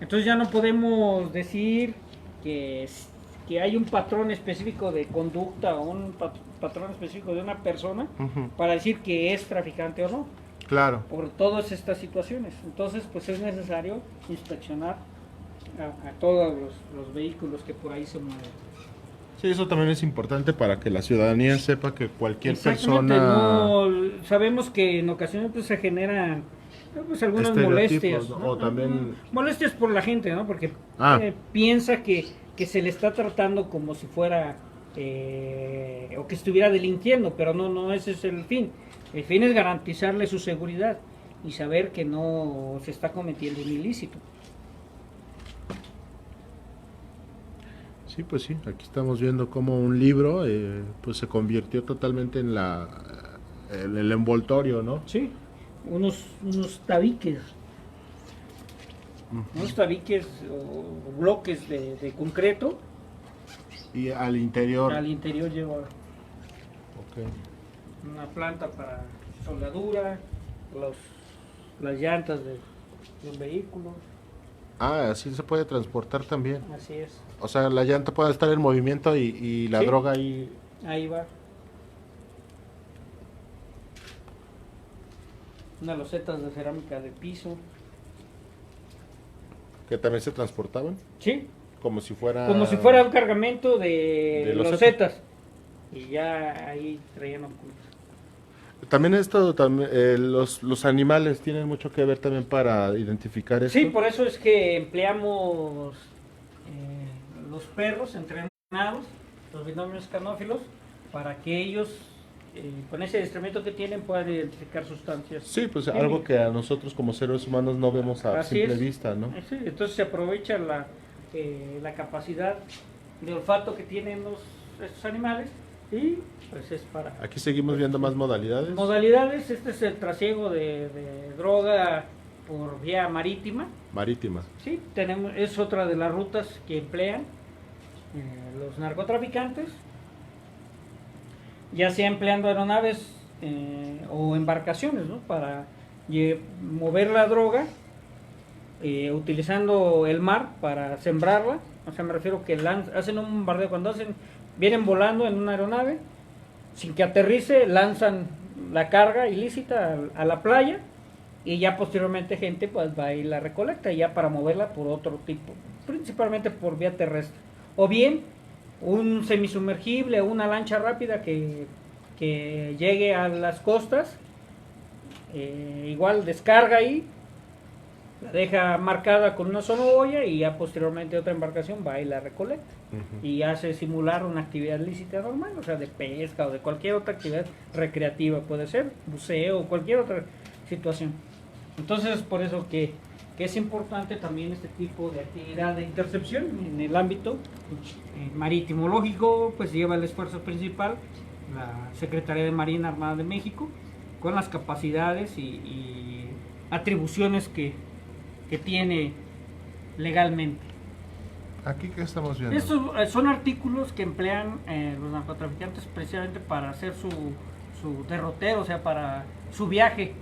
Entonces ya no podemos decir que hay un patrón específico de conducta o un patrón específico de una persona para decir que es traficante o no. Claro. Por todas estas situaciones. Entonces, pues es necesario inspeccionar a todos los vehículos que por ahí se mueven. Sí, eso también es importante para que la ciudadanía sepa que cualquier Exactamente, persona... no, sabemos que en ocasiones pues, se generan pues, algunas molestias, ¿no? ¿no? O también... Molestias por la gente, ¿no? Porque piensa que se le está tratando como si fuera o que estuviera delinquiendo, pero no ese es el fin. El fin es garantizarle su seguridad y saber que no se está cometiendo un ilícito. Sí, pues sí, aquí estamos viendo cómo un libro pues se convirtió totalmente en el envoltorio, ¿no? Sí, unos tabiques. Unos tabiques o bloques de concreto. Y al interior... Al interior lleva Okay. una planta para soldadura, las llantas de un vehículo. Ah, así se puede transportar también. Así es. O sea, la llanta puede estar en movimiento y la droga ahí... Ahí va. Unas losetas de cerámica de piso. ¿Que también se transportaban? Sí. Como si fuera un cargamento de losetas. Y ya ahí traían ocultos. También los animales tienen mucho que ver también para identificar esto. Sí, por eso es que empleamos los perros entrenados, los binomios canófilos, para que ellos, con ese instrumento que tienen, puedan identificar sustancias. Sí, pues algo que a nosotros como seres humanos no vemos a simple vista, ¿no? Sí, entonces se aprovecha la capacidad de olfato que tienen estos animales y pues es para... Aquí seguimos viendo más modalidades. Modalidades, este es el trasiego de droga por vía marítima. Marítima. Sí, es otra de las rutas que emplean los narcotraficantes, ya sea empleando aeronaves o embarcaciones, ¿no? Para mover la droga, utilizando el mar para sembrarla. O sea, me refiero que hacen un bombardeo cuando vienen volando en una aeronave, sin que aterrice, lanzan la carga ilícita a la playa y ya posteriormente gente pues va y la recolecta ya para moverla por otro tipo, principalmente por vía terrestre. O bien un semisumergible o una lancha rápida que llegue a las costas, igual descarga ahí, la deja marcada con una sola boya y ya posteriormente otra embarcación va y la recolecta. Y hace simular una actividad lícita normal, o sea, de pesca o de cualquier otra actividad recreativa, puede ser buceo o cualquier otra situación. Entonces es por eso que es importante también este tipo de actividad de intercepción en el ámbito marítimo. Lógico, pues lleva el esfuerzo principal la Secretaría de Marina Armada de México, con las capacidades y atribuciones que tiene legalmente. ¿Aquí qué estamos viendo? Estos son artículos que emplean los narcotraficantes precisamente para hacer su derrotero, o sea, para su viaje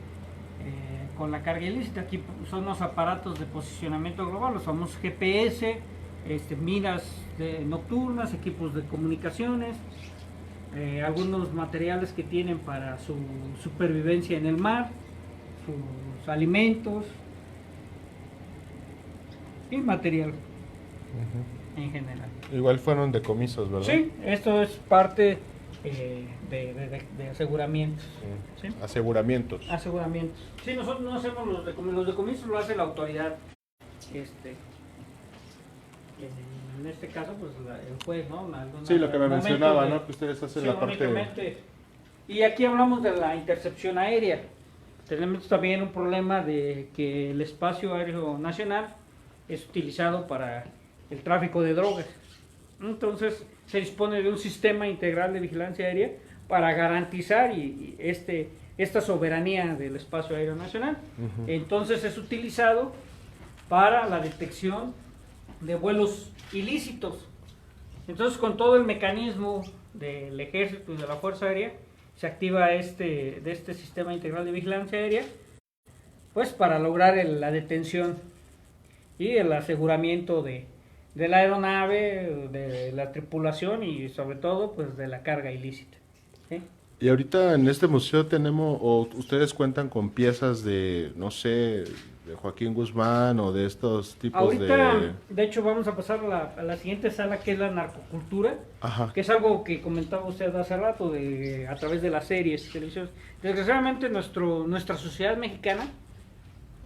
con la carga ilícita. Aquí son los aparatos de posicionamiento global, los famosos GPS, miras nocturnas, equipos de comunicaciones, algunos materiales que tienen para su supervivencia en el mar, sus alimentos y material en general. Igual fueron decomisos, ¿verdad? Sí, esto es parte de aseguramientos. Sí. ¿Sí? Aseguramientos. Aseguramientos. Sí, nosotros no hacemos los decomisos, lo hace la autoridad. En este caso, pues el juez, ¿no? Sí, lo que me mencionaba, ¿no? Que ustedes hacen la parte... Y aquí hablamos de la intercepción aérea. Tenemos también un problema de que el espacio aéreo nacional es utilizado para el tráfico de drogas. Entonces se dispone de un sistema integral de vigilancia aérea para garantizar esta soberanía del espacio aéreo nacional. Entonces es utilizado para la detección de vuelos ilícitos. Entonces, con todo el mecanismo del ejército y de la Fuerza Aérea, se activa este sistema integral de vigilancia aérea, pues para lograr la detención y el aseguramiento de la aeronave, de la tripulación y sobre todo pues de la carga ilícita. ¿Sí? Y ahorita en este museo tenemos, o ustedes cuentan con piezas de, no sé, de Joaquín Guzmán o de estos tipos ahorita, de hecho, vamos a pasar a la siguiente sala, que es la narcocultura, Ajá. que es algo que comentaba usted hace rato a través de las series y televisiones. Desgraciadamente nuestra sociedad mexicana,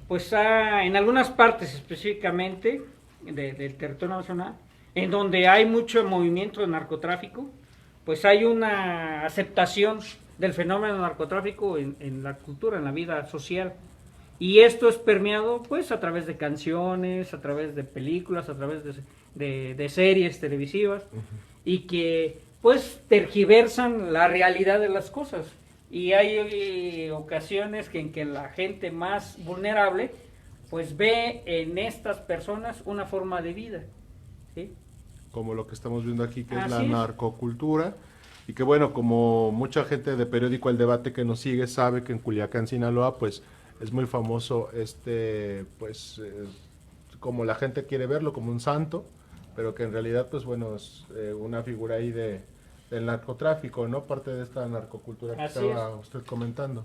pues en algunas partes específicamente del territorio nacional, en donde hay mucho movimiento de narcotráfico, pues hay una aceptación del fenómeno del narcotráfico en la cultura, en la vida social. Y esto es permeado pues a través de canciones, a través de películas, a través de series televisivas, y que pues tergiversan la realidad de las cosas. Y hay ocasiones en que la gente más vulnerable pues ve en estas personas una forma de vida, ¿sí? Como lo que estamos viendo aquí, que es Así la es. narcocultura. Y que bueno, como mucha gente de periódico El Debate que nos sigue sabe que en Culiacán, Sinaloa, pues es muy famoso como la gente quiere verlo, como un santo, pero que en realidad, pues bueno, es una figura ahí del narcotráfico, ¿no? Parte de esta narcocultura que Así estaba usted comentando.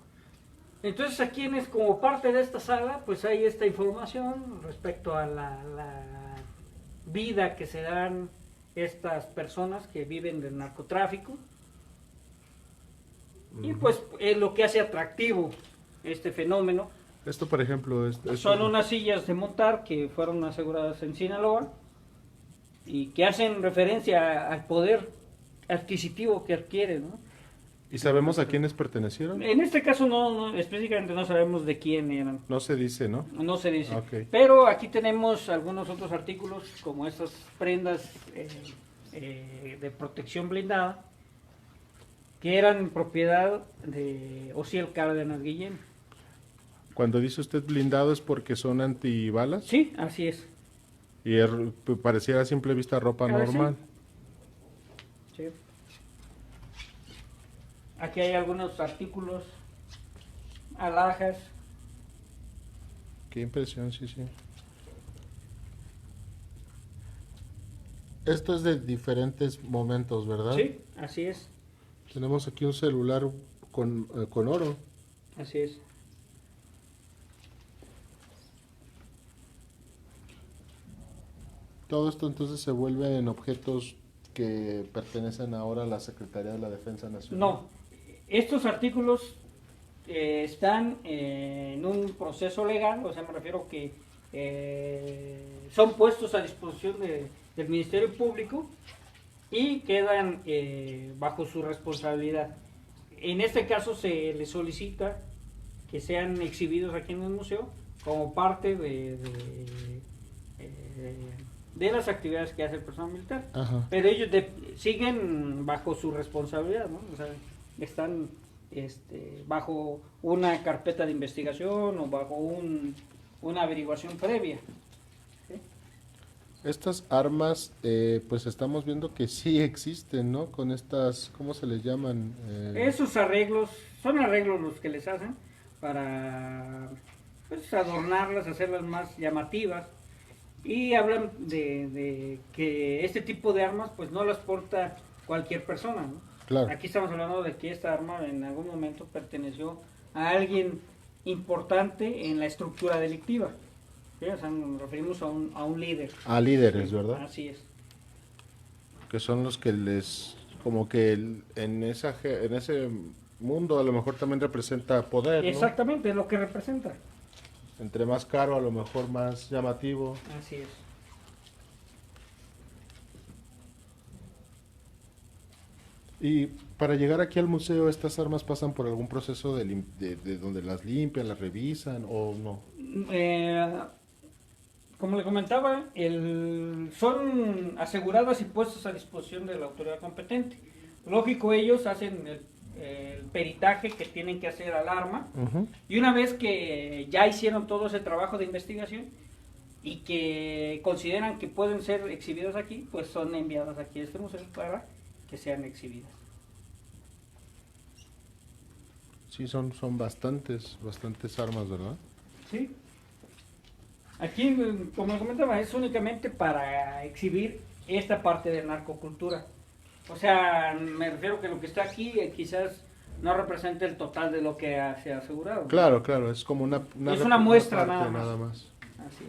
Entonces aquí como parte de esta sala, pues hay esta información respecto a la vida que se dan estas personas que viven del narcotráfico. Y pues es lo que hace atractivo este fenómeno. Esto, por ejemplo, Son unas sillas de montar que fueron aseguradas en Sinaloa y que hacen referencia al poder adquisitivo que adquieren, ¿no? ¿Y sabemos a quiénes pertenecieron? En este caso específicamente no sabemos de quién eran. No se dice, ¿no? No se dice. Okay. Pero aquí tenemos algunos otros artículos, como estas prendas de protección blindada, que eran propiedad de Osiel Cárdenas Guillén. Cuando dice usted blindado es porque son antibalas. Sí, así es. Y pareciera a simple vista ropa normal. Sí. Aquí hay algunos artículos, alhajas. Qué impresión, sí. Esto es de diferentes momentos, ¿verdad? Sí, así es. Tenemos aquí un celular con oro. Así es. Todo esto entonces se vuelve en objetos que pertenecen ahora a la Secretaría de la Defensa Nacional. No, estos artículos están en un proceso legal, o sea, me refiero que son puestos a disposición del Ministerio Público y quedan bajo su responsabilidad. En este caso se les solicita que sean exhibidos aquí en el museo como parte de las actividades que hace el personal militar. Ajá. Pero ellos siguen bajo su responsabilidad, ¿no? O sea, están bajo una carpeta de investigación o bajo una averiguación previa. ¿Sí? Estas armas, pues estamos viendo que sí existen, ¿no? Con estas, ¿cómo se les llaman? Esos arreglos, son arreglos los que les hacen para pues, adornarlas, hacerlas más llamativas. Y hablan de que este tipo de armas pues no las porta cualquier persona, ¿no? Claro. Aquí estamos hablando de que esta arma en algún momento perteneció a alguien importante en la estructura delictiva. ¿Sí? O sea, nos referimos a un líder. A líderes, Sí, ¿verdad? así es. Que son los que como que en ese mundo a lo mejor también representa poder, ¿no? Exactamente, es lo que representa. Entre más caro, a lo mejor más llamativo. Así es. Y para llegar aquí al museo, ¿estas armas pasan por algún proceso de donde las limpian, las revisan o no? Eh, Como le comentaba, son aseguradas y puestas a disposición de la autoridad competente. Lógico, ellos hacen el peritaje que tienen que hacer al arma, Ujú. y una vez que ya hicieron todo ese trabajo de investigación y que consideran que pueden ser exhibidas aquí, pues son enviadas aquí a este museo para que sean exhibidas. Sí, son bastantes armas, ¿verdad? ¿Sí? Aquí, como comentaba, es únicamente para exhibir esta parte de narcocultura. O sea, me refiero que lo que está aquí quizás no represente el total de lo que se ha asegurado. Claro, claro, es como Es una muestra parte nada más. Así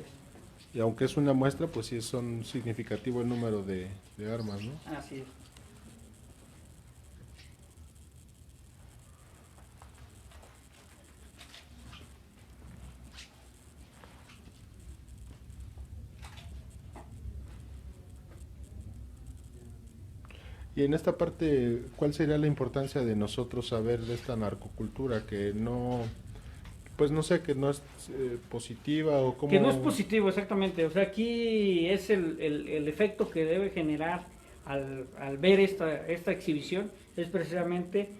Y aunque es una muestra, pues sí son significativo el número de armas, ¿no? es, así es. Y en esta parte, ¿cuál sería la importancia de nosotros saber de esta narcocultura que no, pues no sé, que no es positiva o cómo? Que no es positivo, exactamente. O sea, aquí es el efecto que debe generar al ver esta exhibición, es precisamente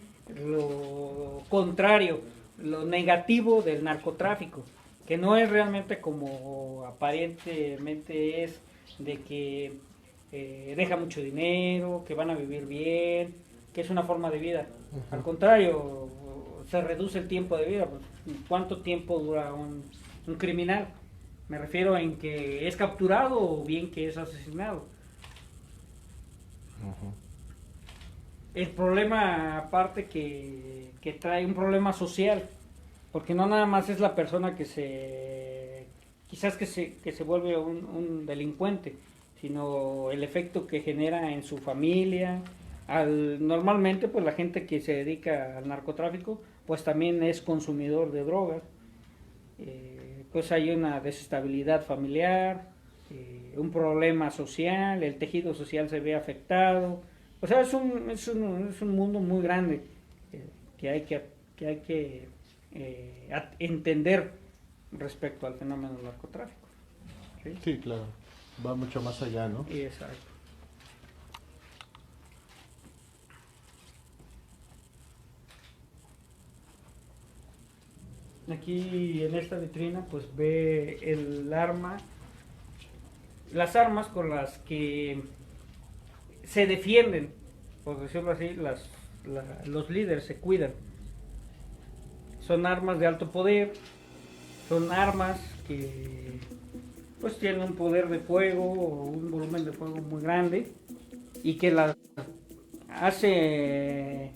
lo contrario, lo negativo del narcotráfico, que no es realmente como aparentemente es, de que deja mucho dinero, que van a vivir bien, que es una forma de vida. Al contrario, se reduce el tiempo de vida. Pues, ¿cuánto tiempo dura un criminal? Me refiero en que es capturado o bien que es asesinado. Ujú. El problema aparte que trae un problema social, porque no nada más es la persona quizás que se vuelve un delincuente, sino el efecto que genera en su familia. Normalmente pues la gente que se dedica al narcotráfico pues también es consumidor de drogas. Pues hay una desestabilidad familiar, un problema social, el tejido social se ve afectado. O sea, es un mundo muy grande que hay que entender respecto al fenómeno del narcotráfico. ¿Sí? Sí, claro, va mucho más allá, ¿no? Exacto. Aquí en esta vitrina pues ve las armas con las que se defienden, por decirlo así, los líderes se cuidan. Son armas de alto poder, son armas que pues tienen un poder de fuego o un volumen de fuego muy grande y que las hace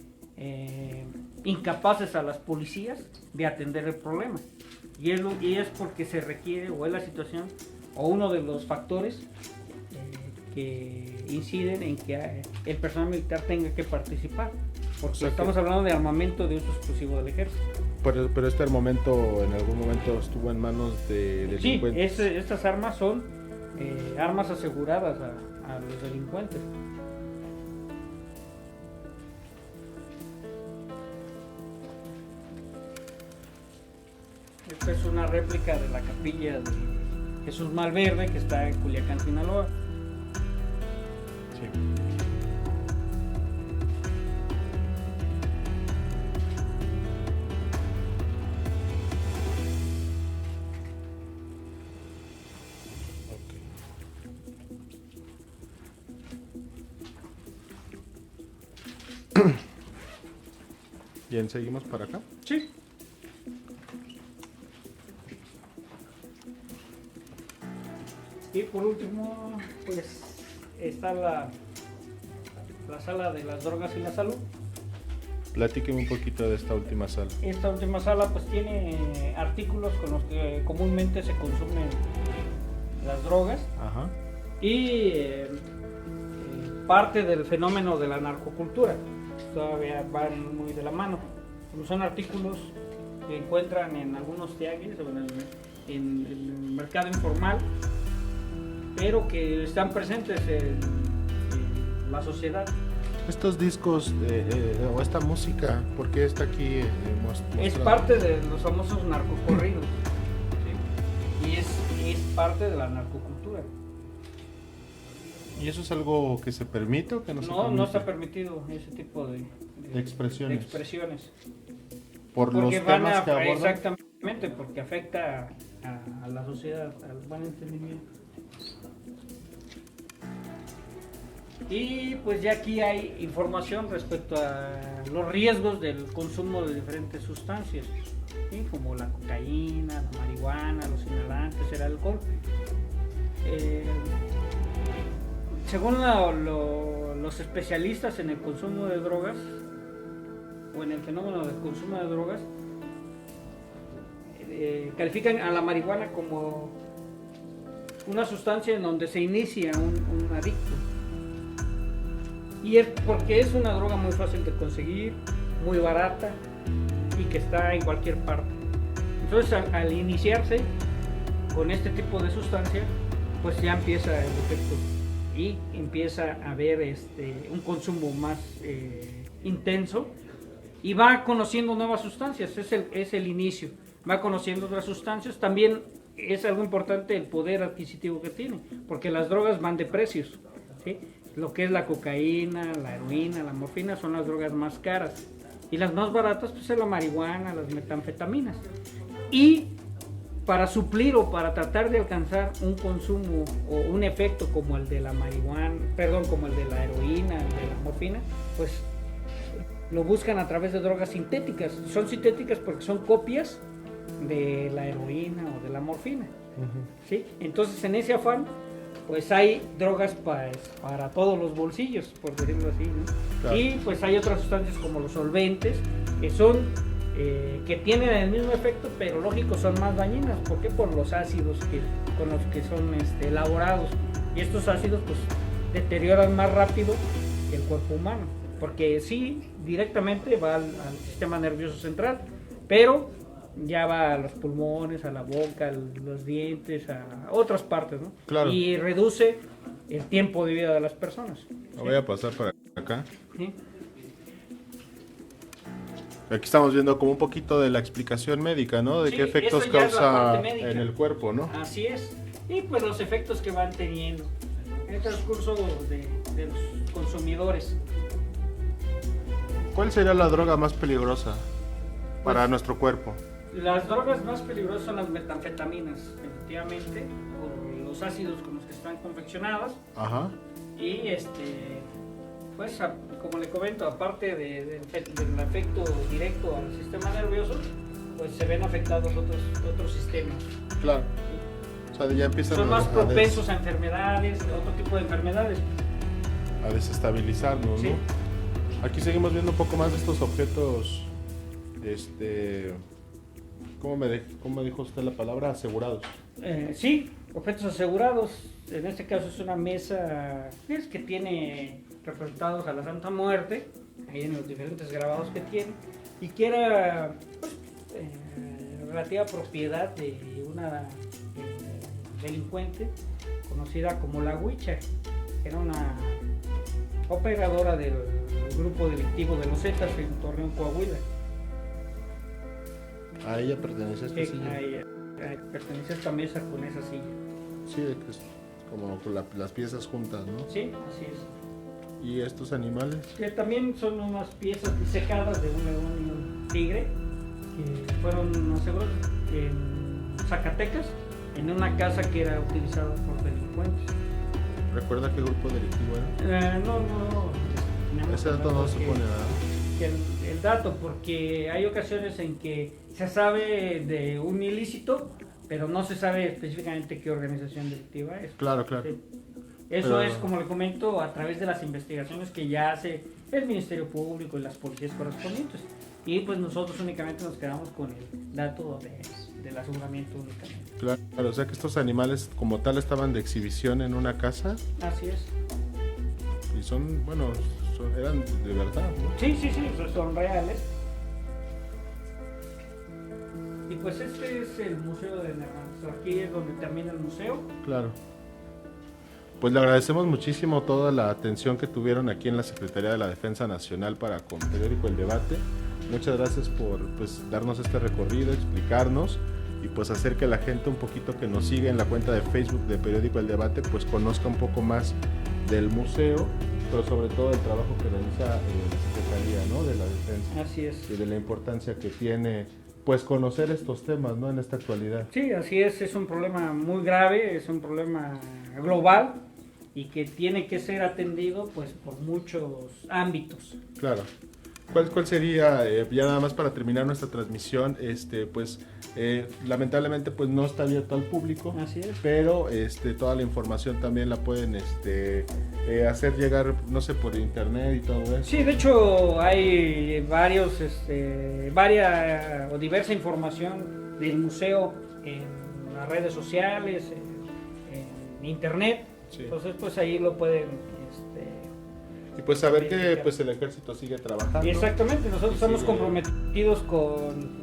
incapaces a las policías de atender el problema. Y es porque se requiere, o es la situación, o uno de los factores que inciden en que el personal militar tenga que participar. Porque O sea estamos hablando de armamento de uso exclusivo del ejército. Pero este armamento en algún momento estuvo en manos de Sí, delincuentes. estas armas son armas aseguradas a los delincuentes. Esta es una réplica de la capilla de Jesús Malverde, que está en Culiacán, Sinaloa. Sí. Bien, seguimos para acá. Sí. Y por último, pues está la sala de las drogas y la salud. Platíqueme un poquito de esta última sala. Esta última sala pues tiene artículos con los que comúnmente se consumen las drogas Ajá. y parte del fenómeno de la narcocultura. Todavía van muy de la mano. Son artículos que encuentran en algunos tianguis o en el mercado informal, pero que están presentes en la sociedad. Estos discos o esta música, ¿por qué está aquí mostrada? Es parte de los famosos narcocorridos, ¿sí? Y es parte de la narcocultura. ¿Y eso es algo que se permite o que no se permite? No está permitido ese tipo de expresiones. Por los Porque van temas que abordan. exactamente, porque afecta a la sociedad, al buen entendimiento. Y pues ya aquí hay información respecto a los riesgos del consumo de diferentes sustancias, ¿sí? Como la cocaína, la marihuana, los inhalantes, el alcohol. Según los especialistas en el consumo de drogas, o en el fenómeno del consumo de drogas, califican a la marihuana como una sustancia en donde se inicia un adicto. Y es porque es una droga muy fácil de conseguir, muy barata y que está en cualquier parte. Entonces al iniciarse con este tipo de sustancia, pues ya empieza el efecto y empieza a haber un consumo más intenso y va conociendo nuevas sustancias, es el inicio, va conociendo otras sustancias. También es algo importante el poder adquisitivo que tiene, porque las drogas van de precios, ¿sí? Lo que es la cocaína, la heroína, la morfina son las drogas más caras y las más baratas pues es la marihuana, las metanfetaminas. Y para suplir o para tratar de alcanzar un consumo o un efecto como el de la marihuana, como el de la heroína, el de la morfina, pues lo buscan a través de drogas sintéticas. Son sintéticas porque son copias de la heroína o de la morfina. ¿Sí? Entonces en ese afán pues hay drogas para todos los bolsillos, por decirlo así, ¿no? Claro. Y pues hay otras sustancias como los solventes, que son que tienen el mismo efecto, pero lógico son más dañinas. ¿Por qué? Por los ácidos con los que son elaborados. Y estos ácidos pues deterioran más rápido que el cuerpo humano, porque sí, directamente va al sistema nervioso central, pero ya va a los pulmones, a la boca, a los dientes, a otras partes, ¿no? Claro. Y reduce el tiempo de vida de las personas. Lo voy a pasar para acá. ¿Sí? Aquí estamos viendo como un poquito de la explicación médica, ¿no? De qué efectos causa en el cuerpo, ¿no? Así es. Y pues los efectos que van teniendo en el transcurso de los consumidores. ¿Cuál sería la droga más peligrosa para nuestro cuerpo? Las drogas más peligrosas son las metanfetaminas, efectivamente, por los ácidos con los que están confeccionadas. Ajá. Y pues como le comento, aparte del efecto directo al sistema nervioso, pues se ven afectados otros sistemas. Claro. O sea, ya empiezan son más propensos a enfermedades, a otro tipo de enfermedades. A desestabilizarnos, sí. ¿no? Aquí seguimos viendo un poco más de estos objetos, ¿cómo dijo usted la palabra? Asegurados. Sí, objetos asegurados. En este caso es una mesa que tiene representados a la Santa Muerte, ahí en los diferentes grabados que tiene, y que era pues, relativa propiedad de una delincuente conocida como la Huicha, que era una operadora del grupo delictivo de los Zetas en Torreón, Coahuila. ¿A ella pertenece esta silla? A ella pertenece a esta mesa con esa silla. Sí, como con las piezas juntas, ¿no? Sí, así es. ¿Y estos animales? Que también son unas piezas disecadas de un león y un tigre, que fueron asegurados en Zacatecas, en una casa que era utilizada por delincuentes. ¿Recuerda qué grupo delictivo era? No. Ese dato no se pone, ¿verdad? El dato, porque hay ocasiones en que se sabe de un ilícito, pero no se sabe específicamente qué organización delictiva es. Claro. Sí. Eso es, como le comento, a través de las investigaciones que ya hace el Ministerio Público y las policías correspondientes. Y pues nosotros únicamente nos quedamos con el dato del aseguramiento únicamente. Claro, o sea que estos animales como tal estaban de exhibición en una casa. Así es. Y eran de verdad, ¿no? Sí, son reales. Y pues este es el Museo de Nervantes. Aquí es donde termina el museo. Claro. Pues le agradecemos muchísimo toda la atención que tuvieron aquí en la Secretaría de la Defensa Nacional para con Periódico El Debate. Muchas gracias por pues, darnos este recorrido, explicarnos y pues hacer que la gente un poquito que nos sigue en la cuenta de Facebook de Periódico El Debate pues conozca un poco más del museo, pero sobre todo el trabajo que realiza la Secretaría, ¿no?, de la Defensa. Así es. Y de la importancia que tiene pues conocer estos temas, ¿no?, en esta actualidad. Sí, así es un problema muy grave, es un problema global y que tiene que ser atendido pues por muchos ámbitos. Claro. ¿Cuál sería, ya nada más para terminar nuestra transmisión, pues lamentablemente pues no está abierto al público, Así es. pero toda la información también la pueden hacer llegar, no sé, por internet y todo eso? Sí, de hecho hay varias o diversa información del museo en las redes sociales, en internet, Sí. entonces pues ahí lo pueden Y pues saber que verificar. pues el ejército sigue trabajando. Exactamente, nosotros estamos comprometidos con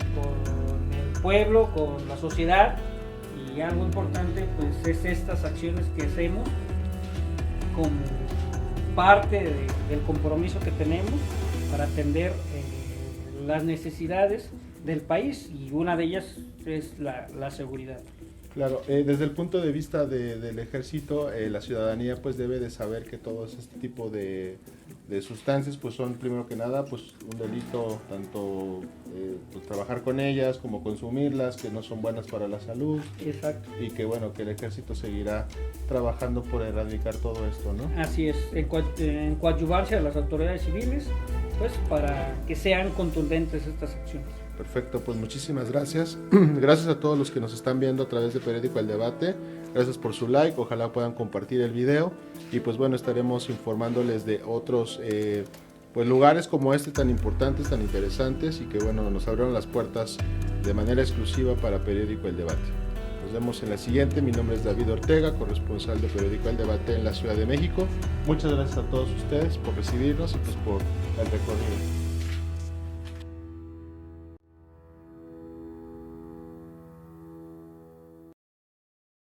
el pueblo, con la sociedad, y algo importante pues es estas acciones que hacemos como parte del compromiso que tenemos para atender las necesidades del país, y una de ellas es la seguridad. Claro, desde el punto de vista del ejército, la ciudadanía pues debe de saber que todos este tipo de sustancias pues son primero que nada pues un delito, tanto pues, trabajar con ellas como consumirlas, que no son buenas para la salud. Exacto. Y que bueno, que el ejército seguirá trabajando por erradicar todo esto, ¿no? Así es, en coadyuvarse a las autoridades civiles pues para que sean contundentes estas acciones. Perfecto, pues muchísimas gracias. Gracias a todos los que nos están viendo a través de Periódico El Debate. Gracias por su like, ojalá puedan compartir el video. Y pues bueno, estaremos informándoles de otros pues lugares como este tan importantes, tan interesantes, y que bueno, nos abrieron las puertas de manera exclusiva para Periódico El Debate. Nos vemos en la siguiente. Mi nombre es David Ortega, corresponsal de Periódico El Debate en la Ciudad de México. Muchas gracias a todos ustedes por recibirnos y pues por el recorrido.